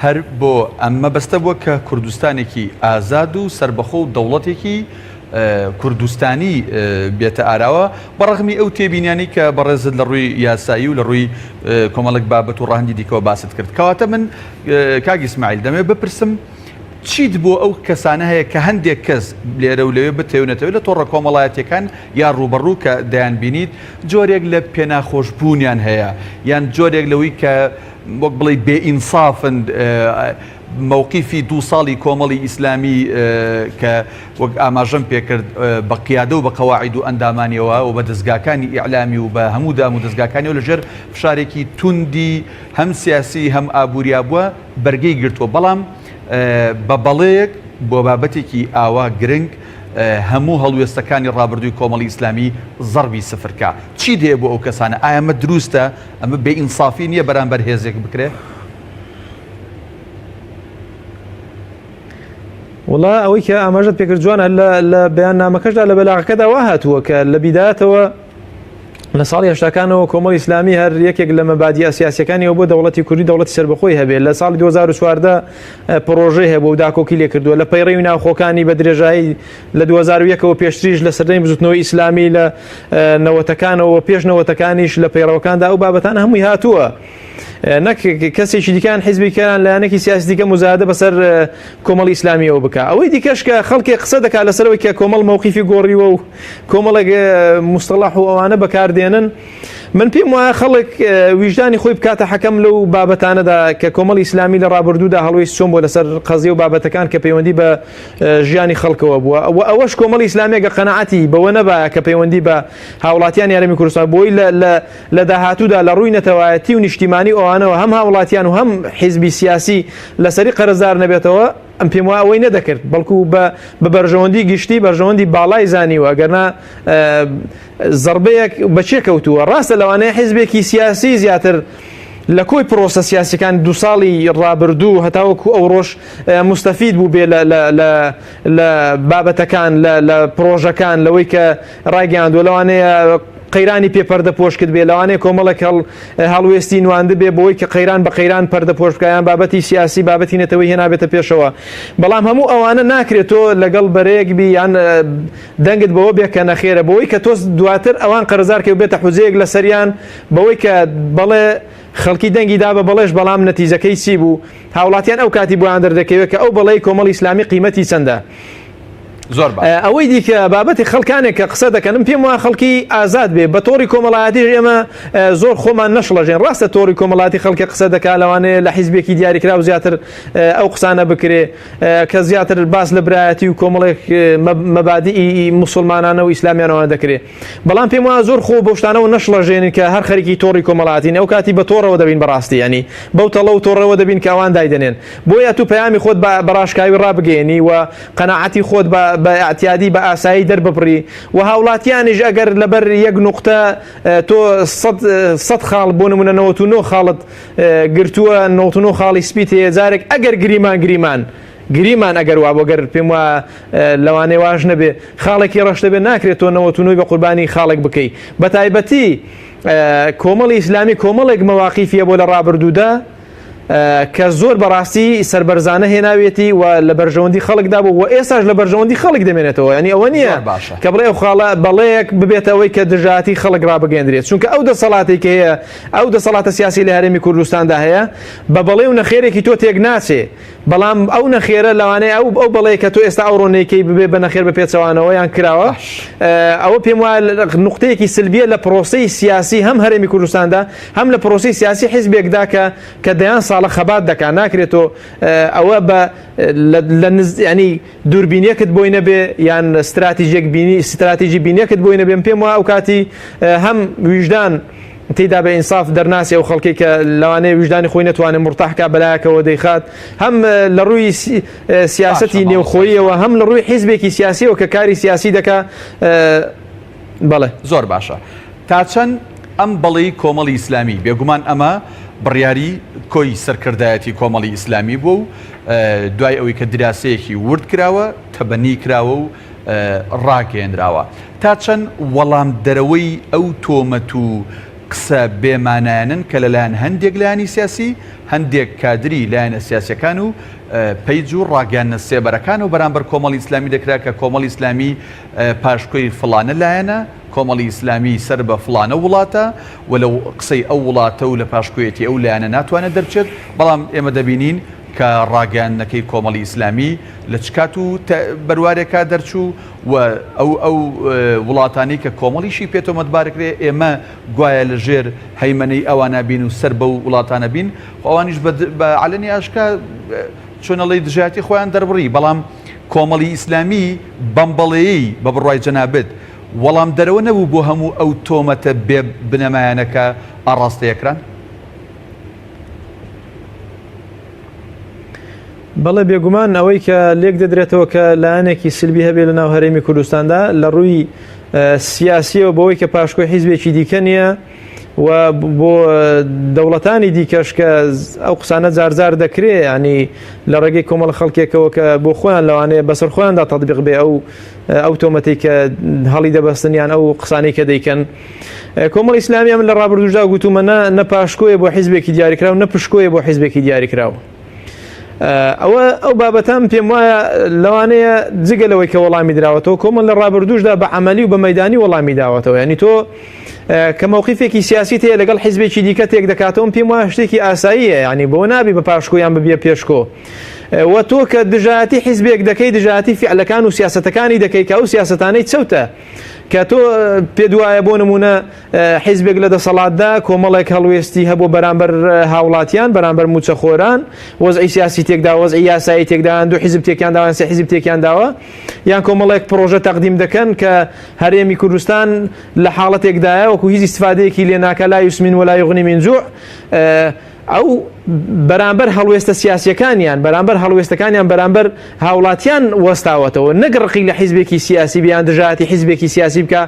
هەر بۆ ئەمە بەستە بووە کە کوردستانێکی ئازاد و سربەخۆ و دەوڵەتێکی کوردستانی بێتە ئاراوە بەڕەغمی ئەو تێبینیانی کە بەڕێزت لە ڕووی یاسایی و لە ڕووی کۆمەڵک بابەت و ڕاهەندی دیکەوە باست کرد کەواتە من کاگی ئیسماعیل دەمێ بپرسم چیت بۆ ئەو کەسانە هەیە کە هەندێک کەس لێرە و لەوێ بتێونێتەوە لە تۆڕە کۆمەڵایەتەکان یان ڕوبەڕوو کە دەیان بینیت جۆرێک لە پێناخۆشبوونیان هەیە یان جۆرێک لەوەی کە وەک بڵێ بێئینسافن مووقیفی 2 ساڵی کۆمەڵی ئیسلامی کە وەک ئاماژەم پێکرد بە قیادە و بە قەواعید و ئەندامانیەوە و بە دەستگاکانی ئیعلامی و بە هەموو دام و دەستگاکانی و لەژێر فشارێکی توندی هەم سیاسی هەم ئابووریا بووە بەرگەی گرتووە بەڵام بە بەڵەیەک بۆ بابەتێکی ئاوا گرنگ هەموو هەڵوێستەکانی ڕابردووی کۆمەڵی ئیسلامی زەربی سفرکە چی دێ بۆ ئەو کەسانە ئایا ئەمە دروستە ئەمە بێئینسافی نییە بەرامبەر هێزێک بکرێ وڵا ئەوەی کە ئاماژەت پێکرد جوانە لە بەیاننامەکەشدا لە بەلاغەکەدا وا هاتووە کە لە بیدایەتەوە لە ساڵی هەشتاکانەوە کۆمەڵی ئیسلامی هەر یەکێک لە مەبادیە سیاسیەکانیەوە بۆ دەوڵەتی کوردی دەوڵەتی سربەخۆی هەبێت لە ساڵی 2014 پرۆژەی هەیە بۆ داکۆکی لێ کردووە لە پەیڕەوی ناوخۆکانی بە درێژایی لە 2001ەوە پێشتریش لە سەردەمی بزوتنەوەی ئیسلامی لە نەوەتەکانەوە پێش نەوەتەکانیش لە پەیڕەوەکاندا ئەو بابەتانە هەمووی هاتووە نەک کەسێکی دیکان حیزبی کەران لایەنێکی سیاسی دیکە مزایدە بەسەر کۆمەڵی ئیسلامیەوە بکە ئەوەی دیکەش کە خەڵکی قسە دەکات لەسەرەوەی کە کۆمەڵ مووقیفی گۆڕیوە و کۆمەڵێک مستەڵاح و ئەوانە بەکاردێنن من پێم وایە خەڵک ویژدانی خۆی بکاتە حەکەم لەو بابەتانەدا کە کۆمەڵی ئیسلامی لە ڕابردوودا هەڵوەی چۆن بۆ لەسەر قەزیە و بابەتەکان کە پەیوەندی بە ژیانی خەڵکەوە بووە ئەوەش کۆمەڵی ئیسلامیەکە قەنەعەتی بەوە نەبایە کە پەیوەندی بە هاوڵاتیان یارەمی کوردستان بۆی لە داهاتوودا لە ڕووی نەتەوایەتی و نیشتیمانی ئەوانەوە هەم هاوڵاتیان و هەم حیزبی سیاسی لەسەری قەرزدار نەبێتەوە ئەم پێم وایە ئەوەی نەدەکرد بەڵکو بە بەرژەوەندی گشتی بەرژەوەندی باڵای زانیوە ئەگەرنا زەربەیەک بەچێ کەوتووە ڕاستە لەوانەیە حیزبێکی سیاسی زیاتر لە کۆی پرۆسە سیاسیەکان 2 ساڵی ڕابردوو هەتاوەکو ئەو ڕۆژ مستەفید بوو بێ لە بابەتەکان لە پرۆژەکان لەوەی کە ڕایگەیاندووە لەوانەیە قەیرانی پێ پەردە پۆش کرد بێ لەوانەیە کۆمەڵێک هەڵوێستی نواندە بێ بۆی کە قەیران بە قەیران پەردە پۆش بکایان بابەتی سیاسی بابەتی نەتەوەی هێنابێتە پێشەوە بەڵام هەموو ئەوانە ناکرێتەوە لەگەڵ بەرەیەک بی یان دەنگت بەوە بێ کە نەخێرە بەوەی کە تۆ دواتر ئەوان قەرزار کە بێتە حوزەیەک لە سەریان بەوەی کە بەڵێ خەڵکی دەنگی دا بە بەڵێش بەڵام نەتیجەکەی چی بوو هاوڵاتیان ئەو کاتی بۆیان دەردەکەوێت کە ئەو بەڵێی کۆمەڵی ئیسلامی قیمەتی چەندە زۆر ئەوەی دیکە بابەتی خەڵکانێک کە قسە دەکەن پێم وایە خەڵکی ئازاد بێ بە تۆڕی کۆمەڵایەتیش ئێمە زۆر خۆمان نەشڵەژێن ڕاستە تۆڕی کۆمەڵاتی خەڵکی قسە دەکات لەوانەیە لە حیزبێکی دیاریکرا و زیاتر ئەو قسانە بکرێ کە زیاتر باس لە برایەتی و کۆمەڵێک مەبادی موسڵمانانە و ئیسلامیانەوە دەکرێت بەڵام پێم وایە زۆر خۆ بەو شتانەوە نەشڵەژێنن کە هەر خەریکی تۆڕی کۆمەڵاتین ئەو کاتی بە تۆڕەوە دەبین بەڕاستی ینی بەو تەڵە و تۆڕەوە دەبین کە ئەوان دایدەنێن بۆیە تو پەیامی خۆت بە ڕاشکاوی ڕابگەێنی و قەناعەتی خۆت بە ئاعتیادی بە ئاسایی دەرببڕی و هاوڵاتیانیش ئەگەر لەبەر یەک نوقتە تۆ 100 خاڵ بۆ نمونە 99 خاڵت گرتووە 99 خاڵی سپیت هەیە جارێک ئەگەر گریمان ئەگەر وا بۆگەر پێم وە لەوانەیە واژ نەبێ خاڵێکی ڕەشتە بێ ناکرێت تۆ 99 بە قوربانی خاڵێک بکەی بە تایبەتی کۆمەڵی ئیسلامی کۆمەڵێک مەواقیفیە بۆ لە ڕابردوودا کە زۆر بەڕاستی سربەرزانە هێناوێتی و لە بەرژەوەندی خەڵکدا بوو و ئێستاش لە بەرژەوەندی خەڵک دەمێنێتەوە ینی ئەوە نییە کە بڵێ ئەو خاڵە بەڵەیەک ببێتەوەی کە دژاتی خەڵک ڕابگەندرێت چونکە ئەو دەسەڵاتی کە هەیە ئەو دەسەڵاتە سیاسی لە هەرێمی کوردستاندا هەیە بە بەڵێ و نەخێرێکی تۆ تێک ناچێ بەڵام ئەو نەخێرە لەوانەیە ئەو بەڵەیە کە تۆ ئێستا ئەو ڕۆنەیەکەی ببێ بە نەخێر بە پێچەوانەوە یان کراوە ئەوە پێم وایە نوقتەیەکی سلبیە لە پرۆسەی سیاسی هەم هەرێمی کوردستاندا هەم لە پرۆسەی سیاسی حیزبێکدا کە دەیان ساڵە خەبات دەکات ناکرێتەوە ئەوە بە ینی دووربینیەکت بۆی نەبێ یان استراتیژی بینیەکت بۆی نەبێن پێم وایە ئەو کاتی هەم ویژدان تێدا بە ئینساف دەرناسی ئەو خەڵکی کە لەوانەیە ویژدانی خۆی نەتوانێت مرتاحکە بەلایەکەوە دەیخات هەم لە ڕووی سیاسەتی نێوخۆییەوە هەم لە ڕووی حیزبێکی سیاسیەوە کە کاری سیاسی دەکا بەڵێ زۆر باشە تا چەند ئەم بەڵی کۆمەڵی ئیسلامی بێگومان ئەمە بڕیاری کۆی سەرکردایەتی کۆمەڵی ئیسلامی بوو و دوای ئەوەی کە دراسەیەکی ورد کراوە تەبەنی کراوە و ڕاگەێنراوە تا چەند وەڵام دەرەوەی ئەو تۆمەت و قسە بێمانایەنن کە لەلایەن هەندێک لایانی سیاسی هەندێک کادری لایەنە سیاسەکان و پەیج و ڕاگەاندنە سێبەرەکان و بەرامبەر کۆمەڵی ئیسلامی دەکرا کە کۆمەڵی ئیسلامی پاشکۆی فڵانە لایەنە کۆمەڵی ئیسلامی سەر بە فڵانە وڵاتە و لەو قسەی ئەو وڵاتە و لە پاشکۆیەتی ئەو لایەنە ناتوانێت دەرچێت بەڵام ئێمە دەبینین کە ڕاگەاندنەکەی کۆمەڵی ئیسلامی لە چکات و بەروارێکا دەرچوو و ئەو وڵاتانی کە کۆمەڵیشی پێێتەوە مەتبارەکرێ ئێمە گوایە لە ژێر هەیمەنەی ئەوانە بین و سەر بە وڵاتانە بین ئەوانیش بە عەلەنی ئاشکا چۆنەڵی دژاتی خۆیان دەربڕی بەڵام کۆمەڵی ئیسلامی بەمبەڵەیەی بە بڕوای جەنابێت وەڵام دەرەوە نەبوو بۆ هەموو ئەو تۆمەتە بێ بنەمایانەکە ئاڕاستەیەکران بەڵێ بێگومان ئەوەی کە لێک دەدرێتەوە کە لایەنێکی سلبی هەبێت لە ناو هەرێمی کوردستاندا لە ڕووی سیاسیەوە بەوەی کە پاشکۆی حیزبێکی دیکە نییە و بۆ دەوڵەتانی دیکەش کە ئەو قسانە جارجار دەکرێت ینی لە ڕێگەی کۆمەڵ خەڵکێکەوە کە بۆ خۆیان لەوانەیە بەسەر خۆیاندا تەطبیق بێ ئەو تۆمەتێک کە هەڵی دەبەستنیان ئەو قسانەی کە دەیکەن کۆمەڵ ئیسلامی من لە ڕابردووشدا گوتومە نە پاشکۆیە بۆ حیزبێکی دیاریکراوە نە پشکۆیە بۆ حیزبێکی دیاریکراوە ئەو بابەتان پێم وایە لەوانەیە جگەلەوەی کە وەڵامی دراوەتەوە کۆمەڵ لە ڕابردووشدا بە عەمەلی و بە مەیدانی وەڵامی داوەتەوە ینی تۆ کە مووقیفێکی سیاسی تەیە لەگەڵ حیزبێکی دیکە تێک دەکاتەوە پێم وایە شتێکی ئاساییە ینی بۆ نابی بە پاشکۆیان ببیە پێشکۆ و تۆ کە دژایەتی حیزبێک دەکەی دژایەتی فیعلەکان و سیاسەتەکانی دەکەی کە ئەو سیاسەتانەی چەوتە کە تۆ پێ دوایە بۆ نمونە حیزبێک لە دەسەڵاتدا کۆمەڵێک هەڵوێستی هەبوو بەرامبەر هاوڵاتیان بەرامبەر موچەخۆران وەزعی سیاسی تێکدا وەزعی یاسایی تێکدایان دوو حیزب تێکیان داوان سێ حیزب تێکیان داوە یان کۆمەڵێک پرۆژە تەقدیم دەکەن کە هەرێمی کوردستان لە حاڵەتێکدایە وەکو هیچ استفادەیەکی لێ ناکە لا یوسمین ولا یغنی من جوع ئەو بەرامبەر هەڵوێستە سیاسیەکانیان بەرامبەر هەڵوێستەکانیان بەرامبەر هاوڵاتیان وەستاوەتەوە نەگڕقی لە حیزبێکی سیاسی بیان دژایەتی حیزبێکی سیاسی بکە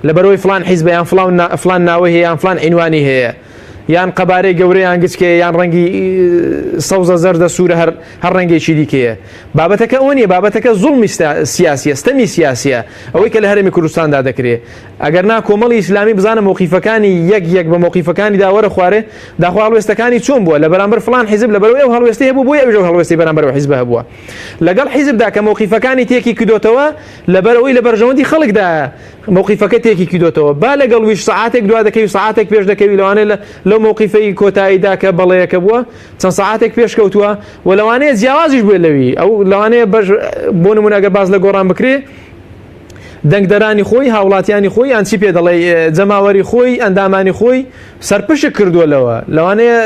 لەبەرەوەی فلان حیزبیان فلان ناوەی هەیە یان فلان عنوانی هەیە یان قەبارەی گەورەیان گچکەیە یان ڕەنگی سەوزە زەردە سوورە هەر ڕەنگێکی دیکەیە بابەتەکە ئەوە نیە بابەتەکە زوڵمی سیاسیە ستەمی سیاسیە ئەوەی کە لە هەرێمی کوردستاندا دەکرێت ئەگەر نا کۆمەڵی ئیسلامی بزانە مووقیفەکانی یەک بە مووقیفەکانی داوەرە خوارێ داخوا هەڵوێستەکانی چۆن بووە لە بەرامبەر فلان حیزب لەبەرەوەی ئەو هەڵوێستی هەبوو بۆی ئەوژە هەڵوێستی بەرامبەر حیزب هەبووە لەگەڵ حیزبدا کە مووقیفەکانی تێکی کردوتەوە لەبەرەوەی لە بەرژەوەندی خەڵکدا مووقیفەکە تێکی کردوتەوە با لەگەڵ ویش ساعاتێک دوا دەکەی و ساعاتێک پێش دەکەوی لەوانەیە لەو مووقیفەی کۆتاییدا کە بەڵەیەکە بووە چەند ساعاتێک پێش کەوتووە و لەوانەیە جیاوازیش بێت لەوی ئەو لەوانەیە بۆ نمونە ئەگەر باز لە گۆڕان بکرێ دەنگدەرانی خۆی هاوڵاتیانی خۆی یان چی پێ دەڵێ جەماوەری خۆی ئەندامانی خۆی سەرپشت کردووە لەوانەیە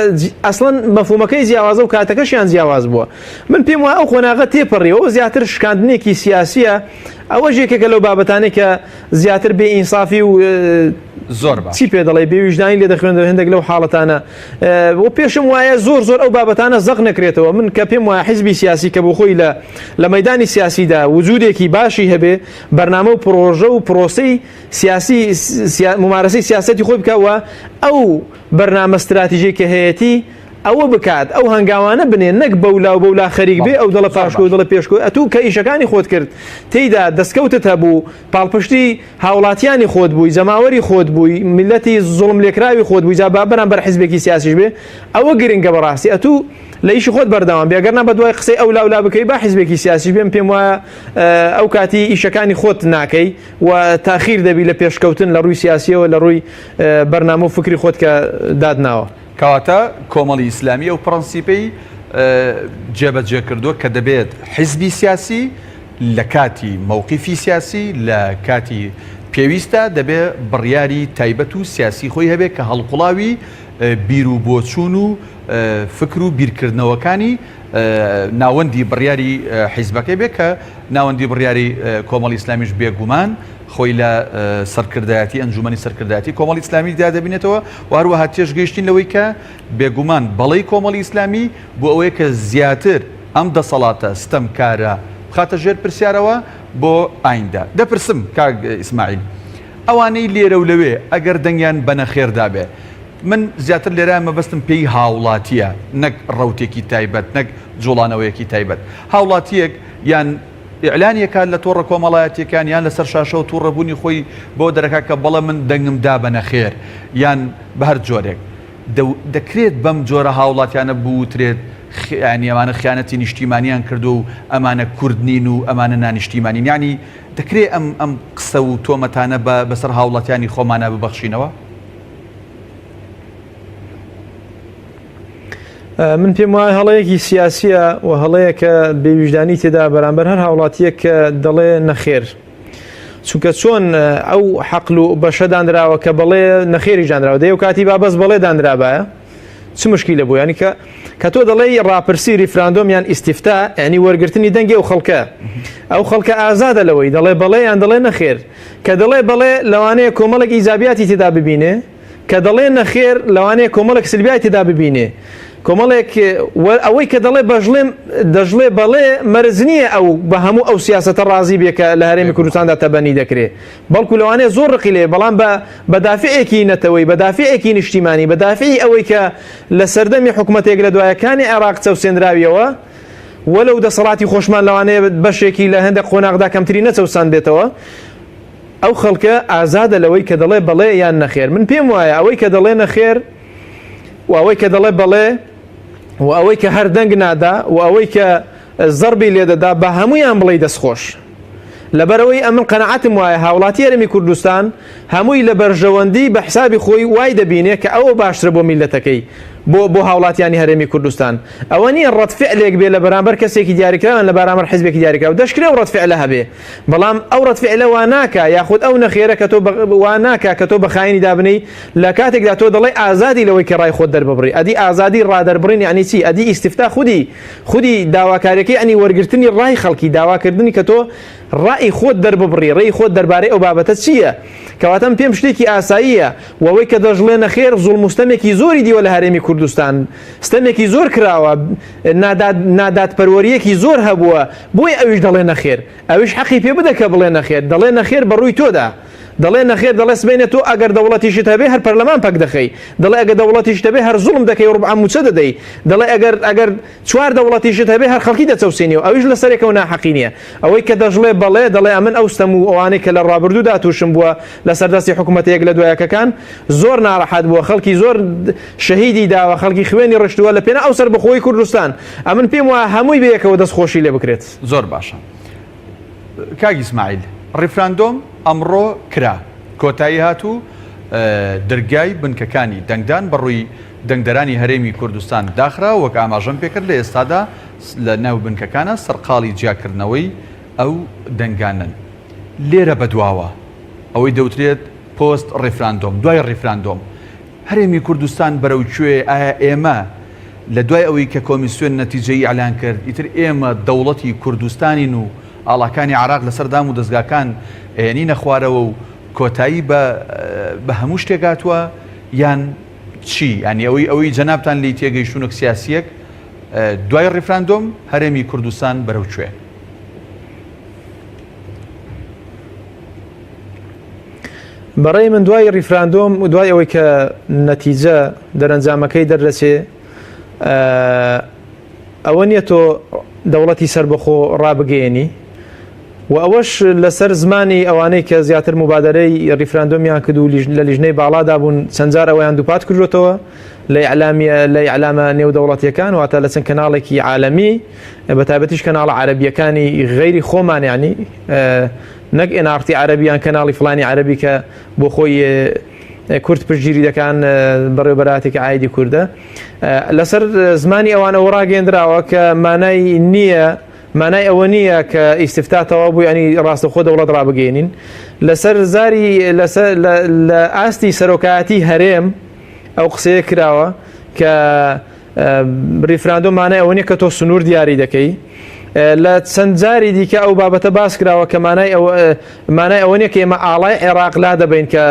ئەسڵەن مەفهومەکەی جیاوازە و کاتەکەشیان جیاواز بووە من پێم وایە ئەو خۆناغە تێپەڕیەوە زیاتر شکاندنێکی سیاسیە ئەوە ژێکێکە لەو بابەتانێک کە زیاتر بێ ئینسافی و زۆر چی پێ دەڵێ بێویژدانی لێ دەخوێنەوە هەندێک لەو حاڵەتانە بۆ پێشم وایە زۆر ئەو بابەتانە زەق نەکرێتەوە من کە پێم وایە حیزبی سیاسی کە بۆ خۆی لە مەیدانی سیاسیدا وجودێکی باشی هەبێ بەرنامە و پرۆژە و پرۆسەی سیاسی ممارەسەی سیاسەتی خۆی بکەوە ئەو بەرنامە استراتیژی کە هەیەی ئەوە بکات ئەو هەنگاوانە بنێ نەک بەولا خەریک بێ ئەو دڵە پاشکۆ و دڵە پێشکۆ ئەتوو کە ئیشەکانی خۆت کرد تێیدا دەستکەوتت هەبوو پاڵپشتی هاوڵاتیانی خۆت بووی جەماوەری خۆت بووی میلەتی زوڵم لێکراوی خۆت بووی جا بەرامبەر حیزبێکی سیاسیش بێ ئەوە گرنگە بەڕاستی ئەتوو لە ئیشی خۆت بەردەوام بێ ئەگەر نا بە دوای قسەی ئەولا بکەی با حیزبێکی سیاسی بێم پێم وایە ئەو کاتی ئیشەکانی خۆت ناکەی و تاخیر دەبی لە پێشکەوتن لە ڕووی سیاسیەوە لە ڕووی بەرنامە و فکری خۆت کە دادناوە کەواتە کۆمەڵی ئیسلامی و پرەنسیپەی جێبەجێ کردووە کە دەبێت حیزبی سیاسی لە کاتی مووقیفی سیاسی لە کاتی پێویستە دەبێ بڕیاری تایبەت و سیاسی خۆی هەبێت کە هەڵقوڵاوی بیر و بۆچوون و فکر و بیرکردنەوەکانی ناوەندی بڕیاری حیزبەکەی بێت کە ناوەندی بڕیاری کۆمەڵی ئیسلامیش بێگومان خۆی لە سەرکردایەتی ئەنجومەنی سەرکردایەتی کۆمەڵی ئیسلامی دا دەبینێتەوە و هەروەها تێژگەیشتین لەوەی کە بێگومان بەڵەی کۆمەڵی ئیسلامی بۆ ئەوەیە کە زیاتر ئەم دەسەڵاتە ستەمکارە بخاتە ژێر پرسیارەوە بۆ ئایندا. دەپرسم کاک ئیسماعیل ئەوانەی لێرە و لەوێ ئەگەر دەنگیان بەنەخێردا بێ من زیاتر لێرە مەبەستم پێی هاوڵاتیە نەک ڕەوتێکی تایبەت نەک جوڵانەوەیەکی تایبەت هاوڵاتیەک یان ئیعلانیەکان لە تۆڕە کۆمەڵایەتیەکان یان لەسەر شاشە و تووڕەبوونی خۆی بۆ دەرەکە کە بەڵە من دەنگمدا بەنەخێر یان بە هەر جۆرێک دەکرێت بەم جۆرە هاوڵاتیانە بوترێت ینی ئەمانە خیانەتی نیشتیمانیان کردو و ئەمانە کوردنین و ئەمانە نانیشتیمانین ینی دەکرێت ئەم قسە و تۆمەتانە بەسەر هاوڵاتیانی خۆمانە ببەخشینەوە. من پێم وایە هەڵەیەکی سیاسیە و هەڵەیە کە بێویژدانی تێدا بەرامبەر هەر هاوڵاتیە کە دەڵێ نەخێر چونکە چۆن ئەو حەقل و بەشەدانراوە کە بەڵێ نەخێری جاندراوە دەیە و کاتی بابەس بەڵێ دانرابایە چ مشکیلە بوو ینی کە تۆ دەڵێ ڕاپرسی ریفراندۆم یان ئیستیفتا ینی وەرگرتنی دەنگی ئەو خەڵکە ئازادە لەوەی دەڵێ بەڵێ یان دەڵێ نەخێر کە دەڵێ بەڵێ لەوانەیە کۆمەڵێک ئیزابیاتی تێدا ببینێ کە دەڵێ نەخێر لەوانەیە کۆمەڵێک سلبیاتی تێدا ببینێ کۆمەڵێک ئەوەی کە دەڵێ دەژڵێ بەڵێ مەرز نییە ئەو بە هەموو ئەو سیاسەتە ڕازی بێکە لە هەرێمی کوردستاندا تەبەنی دەکرێت بەڵکو لەوانەیە زۆر ڕقی لێ بەڵام بە دافعێکی نەتەوەی بە دافعێکی نیشتیمانی بە دافعی ئەوەی کە لە سەردەمی حکوومەتێک لە دوایەکانی عێراق چەوسێنراویەوە وەلەو دەسەڵاتی خۆشمان لەوانەیە بەشێکی لە هەندێک قۆناغدا کەمتری نەچەوسان بێتەوە ئەو خەڵکە ئازادە لەوەی کە دەڵێ بەڵێ یان نەخێر من پێم وایە ئەوەی کە دەڵێ نەخێر و ئەوەی کە دەڵێ بەڵێ و ئەوەی کە هەر دەنگ نادا و ئەوەی کە زەربی لێدەدا بە هەمویان بڵێ دەستخۆش لەبەرەوەی ئەمن قەنەعەتم وایە هاوڵاتی هەرێمی کوردستان هەمووی لە بەرژەوەندی بە حسابی خۆی وای دەبینێ کە ئەوە باشترە بۆ میلەتەکەی بۆ هاوڵاتیانی هەرێمی کوردستان ئەوە نیە ڕەتفعلێک بێ لە بەرامبەر کەسێکی دیاریکراوە لە بەرامبەر حیزبێکی دیاریکراوە دەشکرێ و ڕەتفعلە هەبێ بەڵام ئەو ڕەتفعلە وا ناکە یاخود ئەو نەخێرە کە تۆ وا ناکە کە تۆ بە خاینی دابنەی لە کاتێکدا تۆ دەڵێ ئازادی لەوەی کە ڕای خۆت دەرببڕی ئەدی ئازادی ڕادەربڕین یعنی چی ئەدی ئیستیفتا خودی داواکاریەکەی ئەنی وەرگرتنی ڕای خەڵکی داواکردنی کە تۆ ڕای خۆت دەرببڕی ڕێی خۆت دەربارەی ئەو بابەتە چییە کەواتەم پێم شتێکی ئاساییە وەوەی کە دەژڵێ نەخێر زوڵمستەمێکی زۆری دیوە لە هەرێمی کوردستان ستەمێکی زۆر کراوە نادادپەروەریەکی زۆر هەبووە بۆی ئەویش دەڵێ نەخێر ئەویش حەقی پێ بدە کە بڵێ نەخێر دەڵێ نەخێر بەڕووی تۆدا دەڵێ نەخێر دەڵێ سبێنێت تۆ ئەگەر دەوڵەتیشت هەبێ هەر پەرلەمان پەک دەخەی دەڵێ ئەگەر دەوڵەتیشت هەبێ هەر زوڵم دەکەی ڕوبع موچە دەدەی دەڵێ ئەگەر چوار دەوڵەتیشت هەبێ هەر خەڵکی دەچەوسێنی و ئەویش لەسەرێکەوە ناحەقی نییە ئەوەی کە دەژڵێ بەڵێ دەڵێ ئەمن ئەو ستەم و ئەوانەی کە لە ڕابردوودا تووشم بووە لە سەردەستی حکوومەتەیەک لە دوایەکەکان زۆر ناڕەحەت بووە خەڵکی زۆر شەهیدی داوە خەڵکی خوێنی ڕشتووە لە پێنە ئەو سەر بەخۆی کوردستان ئەمن پێم وایە هەمووی بەیەکەوە دەستخۆشی لێ بکرێت زۆر باشە کاک ئیسماعیل ڕیفراندۆم ئەمڕۆ کرا کۆتایی هاتوو دەرگای بنکەکانی دەنگدان بەڕووی دەنگدەرانی هەرێمی کوردستان داخرا وەک ئاماژەم پێکرد لە ئێستادا لە ناو بنکەکانە سەرقاڵی جیاکردنەوەی ئەو دەنگانن لێرە بەدواوە ئەوەی دەوترێت پۆست ڕیفراندۆم دوای ڕیفراندۆم هەرێمی کوردستان بەرەوکوێ ئایا ئێمە لە دوای ئەوەی کە کۆمیسیۆن نەتیجەی ئەعلان کرد ئیتر ئێمە دەوڵەتی کوردستانین و ئاڵاکانی عراق لەسەر دام و دەستگاکان ئێنی نەخوارەوە و کۆتایی بە هەموو شتێکاتوە یان چی ینی ئەوەی جەنابتان لی تێگەیشتونێک سیاسیەک دوای ڕیفراندۆم هەرێمی کوردستان بەرەوکوێ بەڕێی من دوای ڕیفراندۆم و دوای ئەوەی کە نەتیجە دەرەنجامەکەی دەردەچێ ئەوە نییە تۆ دەوڵەتی سربەخۆ ڕابگەێنی و ئەوەش لەسەر زمانی ئەوانەی کە زیاتر مبادرەی ڕیفراندۆمیان کرد و لە لیژنەی باڵادا بوون چەندجار ئەویان دووپات کردوێتەوە لە ئیعلامە نێودەوڵەتیەکان واتە لە چەند کەناڵێکی عالەمی بە تایبەتیش کەناڵە عەرەبیەکانی غەیری خۆمان یعنی نەک ئێنارتی عەرەبیان کەناڵی فڵانی عەرەبی کە بۆ خۆی کورد پشتگیری دەکان بەڕێوەبەراتێکی عایدی کووردە لەسەر زمانی ئەوانەوە ڕاگەێنراوە کە مانای نییە مانای ئەوە نییە کە ئیسیفتاتەوە بوو ینی ڕاستەخۆ دەوڵەت ڕابگەێنین لەسەر زاری لە ئاستی سەرۆکایەتی هەرێم ئەو قسەیە کراوە کە ریفراندۆم مانای ئەوە نیە کە تۆ سنوور دیاری دەکەی لە چەند جاری دیکە ئەو بابەتە باس کراوە کە مانای ئەوە نیە کە ئێمە ئاڵای عێراق لا دەبین کە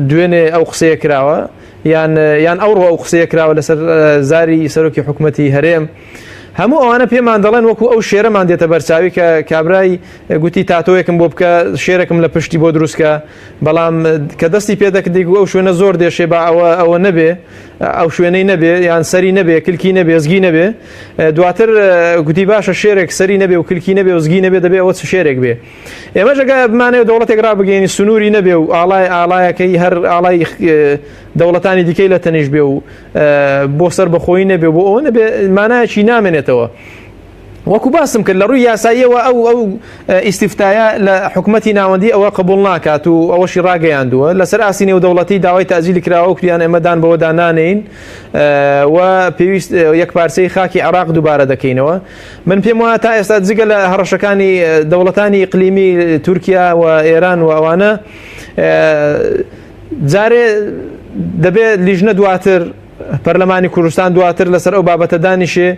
دوێنێ ئەو قسەیە کراوە یان ئەوڕۆ ئەو قسەیە کراوە لەسەر زاری سەرۆکی حکوومەتی هەرێم هەموو ئەوانە پێمان دەڵێن وەکو ئەو شێرەمان دێتە بەرچاوی کە کابرای گوتی تاتۆیەکم بۆ بکە شێرەکەم لە پشتی بۆ دروستکە بەڵام کە دەستی پێدەکردی ئەو شوێنە زۆر دێشێ بە ئەوە نەبێ ئەو شوێنەی نەبێ یان سەری نەبێ کلکی نەبێ زگی نەبێ دواتر گوتی باشە شێرێک سەری نەبێ و کلکی نەبێ و زگی نەبێ دەبێ ئەوە شێرێک بێ ئێمەش ئەگە بمانەوە دەوڵەتێک ڕابگەینی سنووری نەبێ و ئاڵایەکەی هەر ئاڵای دەوڵەتانی دیکەی لە تەنیش بێ و بۆ سەر بەخۆی نەبێ بۆ ئەوە نەبێ مانایەکی نامێنێتەوە وەکو باسم کرد لە ڕووی یاساییەوە ئەو ئیسیفتایە لە حکوومەتی ناوەندی ئەوە قبول ناکات و ئەوەشی ڕاگەیاندووە لەسەر ئاسی نێودەوڵەتی داوای تەجیلی کراوە و کریان ئێمەدان بەوەدا نانین و پێویست یەک پارچەی خاکی عێراق دووبارە دەکەینەوە من پێم وایە تا ئێستا جگە لە هەڕەشەکانی دەوڵەتانی ئیقلیمی تورکیا و ئێران و ئەوانە جارێ دەبێت لیژنە دواتر پەرلەمانی کوردستان دواتر لەسەر ئەو بابەتە دانیشێ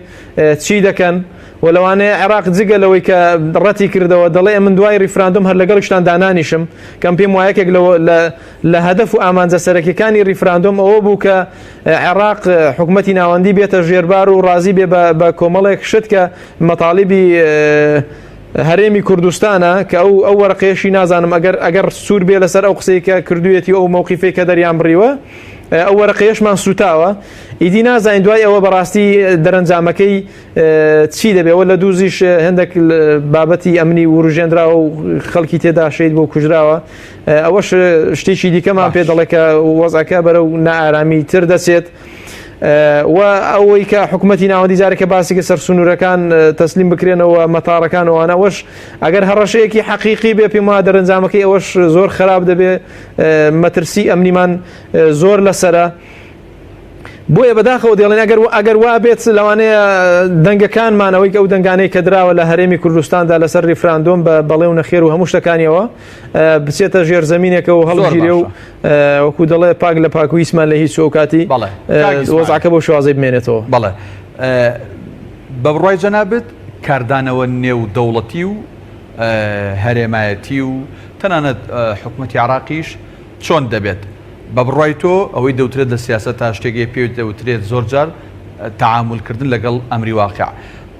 چی دەکەن و لەوانەیە عێراق جگە لەوەی کە ڕەتی کردەوە دەڵێ من دوای ریفراندۆم هەر لەگەڵشتان دانانیشم کەم پێم وایەکێک لە هەدەف و ئامانجە سەرەکیەکانی ریفراندۆم ئەوە بوو کە عێراق حکوومەتی ناوەندی بێتە ژێربار و ڕازی بێ بە کۆمەڵێک شت کە مەتاڵیبی هەرێمی کوردستانە کە ئەو وەرەقەیەشی نازانم ئەگەر سوور بێ لەسەر ئەو قسەی کە کردوێتی ئەو مووقیفەی کە دەریان بڕیوە ئەو وەرەقەیەشمان سوتاوە ئیدی نازانین دوای ئەوە بەڕاستی دەرەنجامەکەی چی دەبێەوە لە دووزیش هەندێک بابەتی ئەمنی وروژێنراوە و خەڵکی تێدا شەید بۆ کوژراوە ئەوەش شتێکی دیکەمان پێ دەڵێ کە وەزعەکە بەرەو نائارامی تر دەچێت و ئەوەی کە حکوومەتی ناوەندی جارێکە باسیکە سەر سنوورەکان تەسلیم بکرێنەوە مەتاڕەکان ئەوانە ئەوەش ئەگەر هەڕەشەیەکی حەقیقی بێ پێم وایە دەرەنجامەکەی ئەوەش زۆر خراپ دەبێ مەترسی ئەمنیمان زۆر لەسرە بۆیە بەداخەوە دێڵێن ئەگەر وا بێت لەوانەیە دەنگەکانمانەوەی کە ئەو دەنگانەی کە دراوە لە هەرێمی کوردستاندا لەسەر ریفراندۆم بە بەڵێ و نەخێر و هەموو شتەکانیەوە بچێتە ژێرزەمینێکە و هەڵگیرێ و وەکو دەڵێ پاک لە پاکویسمان لە هیچ ئەو کاتی وەزعەکە بۆ شوازەی بمێنێتەوە بەڵێ بە بڕای جەنابەت کاردانەوە نێو دەوڵەتی و هەرێمایەتی و تەنانەت حکوومەتی عێراقیش چۆن دەبێت بە بڕای تۆ ئەوەی دەوترێت لە سیاسەت تا شتێکی پێ دەوترێت زۆر جار تەعاملکردن لەگەڵ ئەمری واقع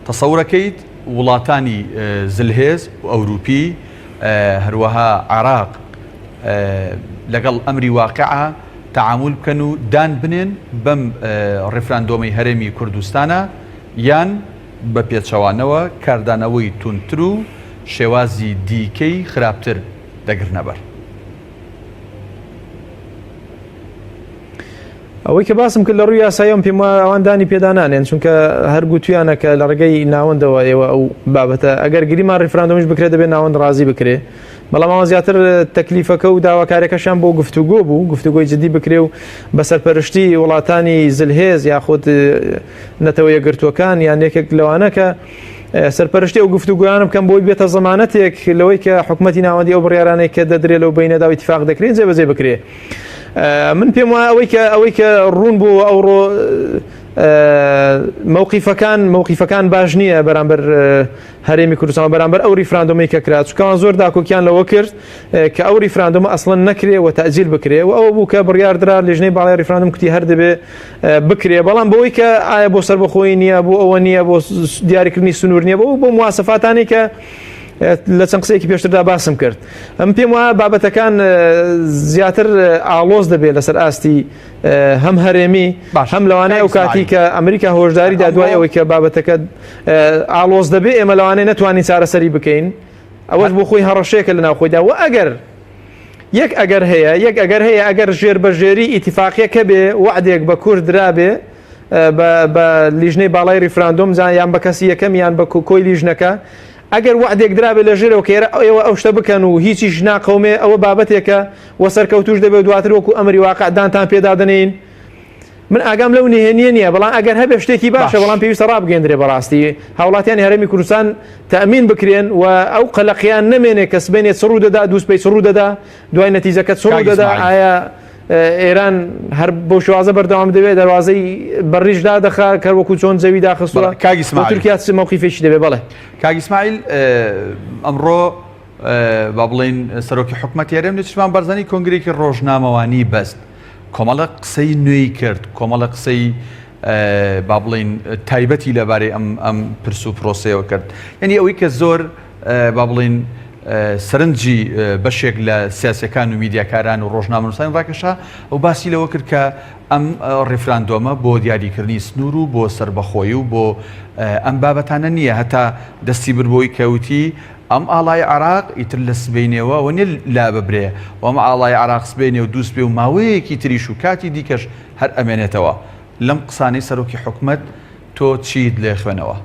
تەسەورەکەیت وڵاتانی زلهێز و ئەوروپی هەروەها عێراق لەگەڵ ئەمری واقعە تەعامل بکەن و دان بنێن بەم ڕێفراندۆمی هەرێمی کوردستانە یان بە پێچەوانەوە کاردانەوەی تونتر و شێوازی دیکەی خراپتر دەگرنە بەر ئەوەی کە باسم کرد لە ڕووی یاساییەوە پێم وایە ئەوان پێدانانێن چونکە هەر گوتویانە کە لە ڕێگەی ناوەندەوە ئێوە ئەو بابەتە ئەگەر گریمان ڕیفراندۆمیش بکرێت دەبێت ناوەند ڕازی بکرێ بەڵام ئەوە زیاتر تەکلیفەکە و داواکارەکەشان بۆ گفتوگۆ بوو گفتوگۆی جدی بکرێ و بەسەرپەرشتی وڵاتانی زلهێز یاخود نەتەوە یەکگرتووەکان یان یەکێک لەوانە کە سەرپەرشتی ئەو گفتوگویانە بکەم بۆی بێتە زەمانەتێک لەوەی کە حکوومەتی ناوەندی ئەو بڕیارانەی کە دەدرێت لەو بینەدا و ئیتفاق دەکرێت جێبەجێ بکرێ من پێم وایە ئەوەی کە ڕوون بوو ئەوڕۆ مووقیفەکان باش نییە بەرامبەر هەرێمی کوردستان بەرامبەر ئەو ریفراندۆمی کە کرات چکان زۆر داکۆکیان لەوە کرد کە ئەو ریفراندۆمە ئەسڵەن نەکرێ و تەجیل بکرێ و ئەوە بوو کە بڕیاردرا لێژنەی باڵای ریفراندۆم کوتی هەر دەبێ بکرێ بەڵام بۆی کە ئایا بۆ سەربەخۆی نییە بۆ ئەوە نییە بۆ دیاریکردنی سنوور نییە بۆ مواسەفاتانی کە لە چەند قسەیەکی پێشتردا باسم کرد ئەم پێم وایە بابەتەکان زیاتر ئاڵۆز دەبێت لەسەر ئاستی هەم هەرێمی هەم لەوانەیە ئەو کاتی کە ئەمریکا هۆشداریدا دوای ئەوەی کە بابەتەکە ئاڵۆز دەبێت ئێمە لەوانەیە نەتوانین چارەسەری بکەین ئەوەش بۆ خۆی هەڕەشەیەکە لە ناوخۆیدا و ئەگەر هەیە ئەگەر ژێر بەژێری ئیتیفاقیەکە بێ وعدێک بە کورد درابێ بە لیژنەی باڵای ریفراندۆم یان بە کەسی یەکەم یان بە کۆی لیژنەکە ئەگەر وعدێک درابێت لە ژێرەوە کێرە ئێوە ئەو شتە بکەن و هیچیش ناقەومێ ئەوە بابەتێکە وە سەرکەوتوش دەبێت دواتر وەکو ئەمری واقع دانتان پێدا دەنین من ئاگام لەو نهێنیە نییە بەڵام ئەگەر هەبێ شتێکی باشە بەڵام پێویستە ڕابگەندرێ بەڕاستی هاوڵاتیانی هەرێمی کوردستان تەمین بکرێن و ئەو قەلەقیان نەمێنێ کە سبێنێت سڕوو دەدا دووسپەی سڕوو دەدا دوای نەتیجەکەت سڕوو دەدا ئایا ئێران هەر بۆ شوازە بەردەوام دەبێت دەواازەی بەڕیشدا دەخا کە وەکو چۆن زەوی داخستووە تورکیا موقیفێکی دەبێت بەڵێ کاک ئیسماعیل ئەمڕۆ با بڵێن سەرۆکی حکومەت هەرێم نوێژمان بەرزانی کۆنگرێکی ڕۆژنامەوانی بەست کۆمەڵە قسەی نوێی کرد کۆمەڵە قسەی با بڵێن تایبەتی لەبارەی ئەم پرس و پرۆسەیەوە کرد یعنی ئەوەی کە زۆر با بڵێن سەرنجی بەشێک لە سیاسەکان و میدیاکاران و ڕۆژنامەنووسان ڕاکێشا ئەو باسی لەوە کرد کە ئەم ڕێفراندۆمە بۆ دیاریکردنی سنوور و بۆ سربەخۆیی و بۆ ئەم بابەتانە نییە هەتا دەستی بردبووی کەوتی ئەم ئاڵای عراق ئیتر لە سبینەوە و نێ لا ببرێ و ئەم ئاڵای عراق سبێنێ و دووسبێ و ماوەیەکی تریش و کاتی دیکەش هەر ئەمێنێتەوە لەم قسانەی سەرۆکی حکومەت تۆ چیت لێ خوێنەوە؟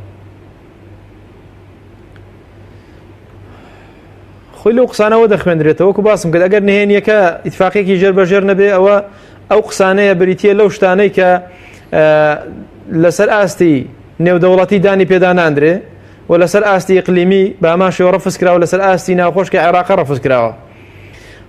خۆی لەو قسانەوە دەخوێندرێتەوە وەکو باسم کرد ئەگەر نهێنیەکە ئیتفاقێکی ژێربەژێر نەبێ ئەو قسانەیە بریتە لەو شتانەی کە لەسەر ئاستی نێودەوڵەتی دانی پێداناندرێ و لەسەر ئاستی ئیقلیمی بە ئەماشەوە ڕەفز کراوە لەسەر ئاستی ناوخۆشکە عێراق ڕەفز کراوە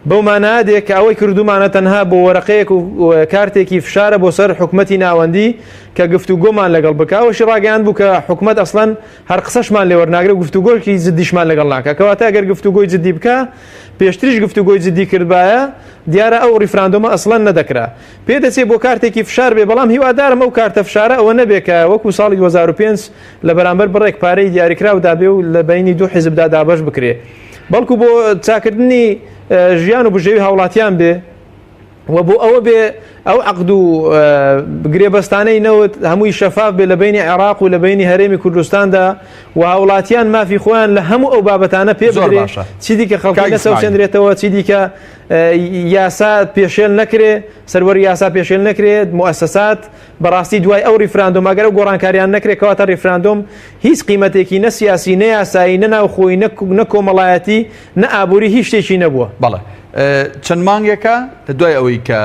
بەو مانادێک کە ئەوەی کردومانە تەنها بۆ وەرەقەیەک و کارتێکی فشارە بۆ سەر حکومەتی ناوەندی کە گفتوگۆمان لەگەڵ بکەوەشی ڕاگەیان بوو کە حکومەت ئەسڵەن هەر قسەشمان لێ وەرناگرێت گفتوگۆیەکی جدیشمان لەگەڵ ناکە کەواتە ئەگەر گفتوگۆی جدی بکە پێشتریش گفتوگۆی جدی کردبایە دیارە ئەو ڕیفراندۆمە ئەسڵەن نەدەکرا پێدەچێت بۆ کارتێکی فشار بێ بەڵام هیوادارم ئەو کارتە فشارە ئەوە نەبێ کە وەکو ساڵی 2005 لە بەرامبەر بڕێک پارەی دیاریکراودا بێ و لە بینی دوو حیزبدا دابەش بکرێ بەڵکو بۆ چاکردنی ژیان و بژێوی هاوڵاتیان بێ و بۆ ئەوە بێ ئەو عەقد و گرێبەستانەی نەوت هەمووی شەفاف بێ لە بینی عێراق و لە بینی هەرێمی کوردستاندا و هاوڵاتیان مافی خۆیان لە هەموو ئەو بابەتانە پێ بگرێ چی دیکە خەڵکی نەسەوچێنرێتەوە چی دیکە یاسا پێشێل نەکرێ سەروەری یاسا پێشێل نەکرێت موسسات بەڕاستی دوای ئەو ریفراندۆم ئەگەر ئەو گۆڕانکاریان نەکرێت کەواتە ریفراندۆم هیچ قیمەتێکی نە سیاسی نە یاسایی نە ناوخۆی نە کۆمەڵایەتی نە ئابووری هیچ شتێکی نەبووە بەڵێ چەند مانگێکە لە دوای ئەوەی کە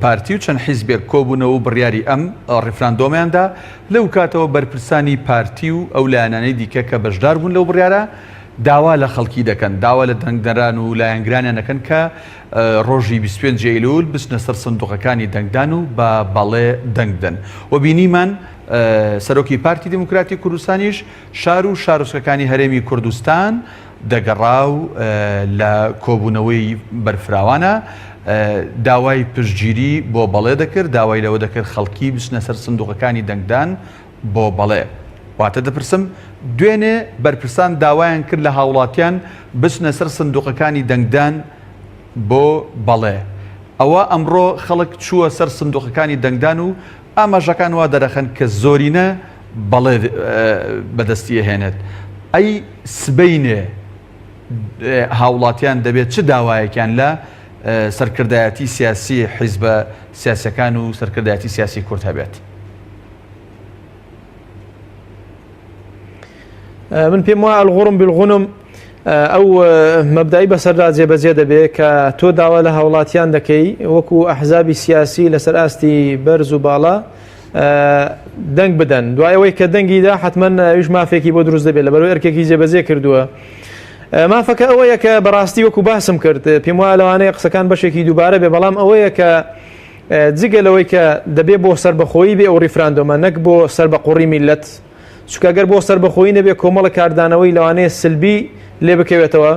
پارتی و چەند حیزبێک کۆبوونەوە و بڕیاری ئەم ڕیفراندۆمیاندا لەو کاتەوە بەرپرسانی پارتی و ئەو لایەنانەی دیکە کە بەشدار بوون لەو بڕیارە داوا لە خەڵکی دەکەن داوا لە دەنگدەران و لایەنگرانیان دەکەن کە ڕۆژی 25 ئەیلول بچنە سەر سندوقەکانی دەنگدان و بە بەڵێ دەنگدەن و بینیمان سەرۆکی پارتی دموکراتی کوردستانیش شار و شارۆچکەکانی هەرێمی کوردستان دەگەڕا و لە کۆبوونەوەی بەرفراوانە داوای پشتگیری بۆ بەڵێ دەکرد داوای لەوە دەکرد خەڵکی بچنە سەر سندوقەکانی دەنگدان بۆ بەڵێ واتە دەپرسم دوێنێ بەرپرسان داوایان کرد لە هاوڵاتیان بچنە سەر سندوقەکانی دەنگدان بۆ بەڵێ ئەوە ئەمڕۆ خەڵک چووە سەر سندوقەکانی دەنگدان و ئاماژەکان وا دەرەخەن کە زۆرینە بەڵێ بەدەستی هێنێت ئەی سبەینێ هاوڵاتیان دەبێت چ داوایەکیان لە سەرکردایەتی سیاسی حیزبە سیاسەکان و سەرکردایەتی سیاسی کورد هەبێت من پێم وایە ئەلغوڕم بالغونم ئەو مەبدایی بەسەردا جێبەجێ دەبێت کە تۆ داوا لە هاوڵاتیان دەکەی وەکو ئەحزابی سیاسی لەسەر ئاستی بەرز و باڵا دەنگ بدەن دوای ئەوەی کە دەنگیدا حتمەن ئەویش مافێکی بۆ دروست دەبێت لەبەرەوەی ئەرکێکی جێبەجێ کردووە مافەکە ئەوەیە کە بەڕاستی وەکو باسم کرد پێم وایە لەوانەیە قسەکان بەشێکی دووبارە بێ بەڵام ئەوەیە کە جگەلەوەی کە دەبێت بۆ سەربەخۆیی بێ ئەو ریفراندۆمە نەک بۆ سەربەقوڕی میلەت چونکە ئەگەر بۆ سەربەخۆیی نەبێ کۆمەڵە کاردانەوەی لەوانەیە سلبی لێ بکەوێتەوە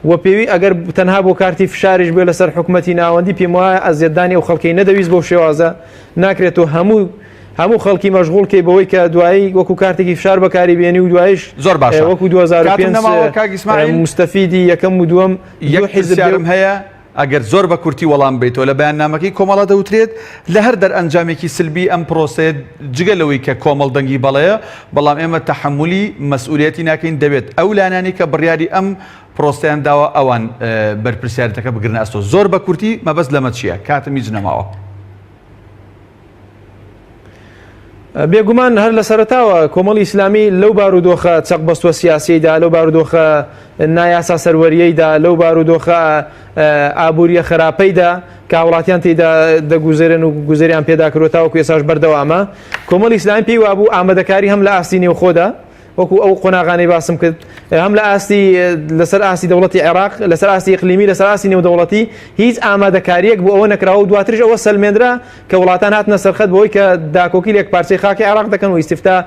و پێوی ئەگەر تەنها بۆ کارتی فشاریش بێ لەسەر حکومەتی ناوەندی پێم وایە ئەزیەتدانی ئەو خەڵکەی نەدەویست بۆ شێوازە ناکرێتەوە هەموو خەڵکی مەشغوڵ کەی بەوەی کە دوایی وەکو کارتێکی فشار بەکاری بێنی و دوایش زۆر باشە وەکو 2005 مستەفیدی یەکەم و دووەم حیزبم هەیە ئەگەر زۆر بە کورتی وەڵام بێتەوە لە بەیاننامەکەی کۆمەڵە دەوترێت لە هەر دەرئەنجامێکی سلبی ئەم پرۆسەیە جگەلەوەی کە کۆمەڵ دەنگی بەڵەیە بەڵام ئێمە تەحملی مەسئولیەتی ناکەین دەبێت ئەو لایەنانی کە بڕیاری ئەم پرۆسەیان داوە ئەوان بەرپرسیارەتەکە بگرن ئەستۆ زۆر بە کورتی مەبەست لەمە چییە کاتمی جنەماوە بێگومان هەر لە سەرەتاوە کۆمەڵی ئیسلامی لەو بارودۆخە چەق بەستوە سیاسییدا لەو بارودۆخە نایاسا سەروەریەیدا لەو بارودۆخە ئابوووریە خراپەیدا کە وڵاتیان تێدا دەگوزێرن و گوزەریان پێدا کردوتاوەکو ێساش بەردەوامە کۆمەڵی ئیسلامی پێی وابوو ئامادەکاری هەم لە ئاستی نێوخۆدا وەکو ئەو قۆناغانەی باسم کرد هەم لە ئاستی لەسەر ئاستی دەوڵەتی عێراق لەسەر ئاستی ئیقلیمی لەسەر ئاستی نێودەوڵەتی هیچ ئامادەکاریەک بۆ ئەوە نەکراوە و دواترش ئەوە سەلمێنرا کە وڵاتان هاتنە سەرخەت بەوەی کە داکۆکی لێک پارچەی خاکی عێراق دەکەن و ئیستیفتا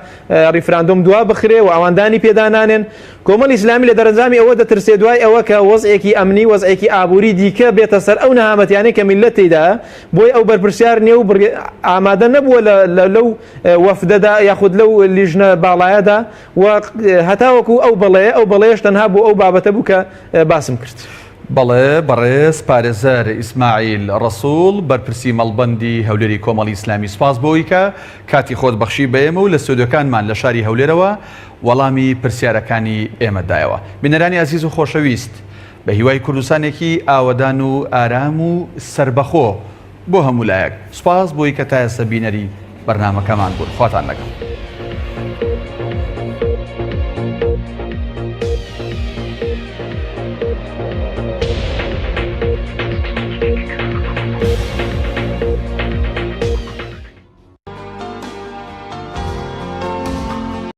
ریفراندۆم دوا بخرێ و ئەوەندانی پێدانانێن کۆمەڵی ئیسلامی لە دەرەنجامی ئەوە دەترسێ دوای ئەوە کە وەزعێکی ئەمنی وەزعێکی ئابووری دیکە بێتە سەر ئەو نەهامەتیانەی کە میلەت تێدا بۆی ئەو بەرپرسیار نییە و ئامادە نەبووە لەو وەفدەدا یاخود لەو لیژنە باڵایەدا و هەتاوەکو ئەو بەڵێش تەنها بۆ ئەو بابەتە بوو کە باسم کرد. بەڵێ بەڕێز پارێزەر ئیسماعیل ڕەسوڵ بەرپرسی مەڵبەندی هەولێری کۆمەڵی ئیسلامی سپاس بۆی کە کاتی خۆت بەخشی بەێمە و لە سودەکانمان لە شاری هەولێرەوە وەڵامی پرسیارەکانی ئێمەدایەوە. بینەرانی ئازیز و خۆشەویست بە هیوای کوردستانێکی ئاوەدان و ئارام و سربەخۆ بۆ هەموو لایەک سپاس بۆی کە تا ئێستا بینەری بەرنامەکەمان بوون. خواتان لەگەڵ.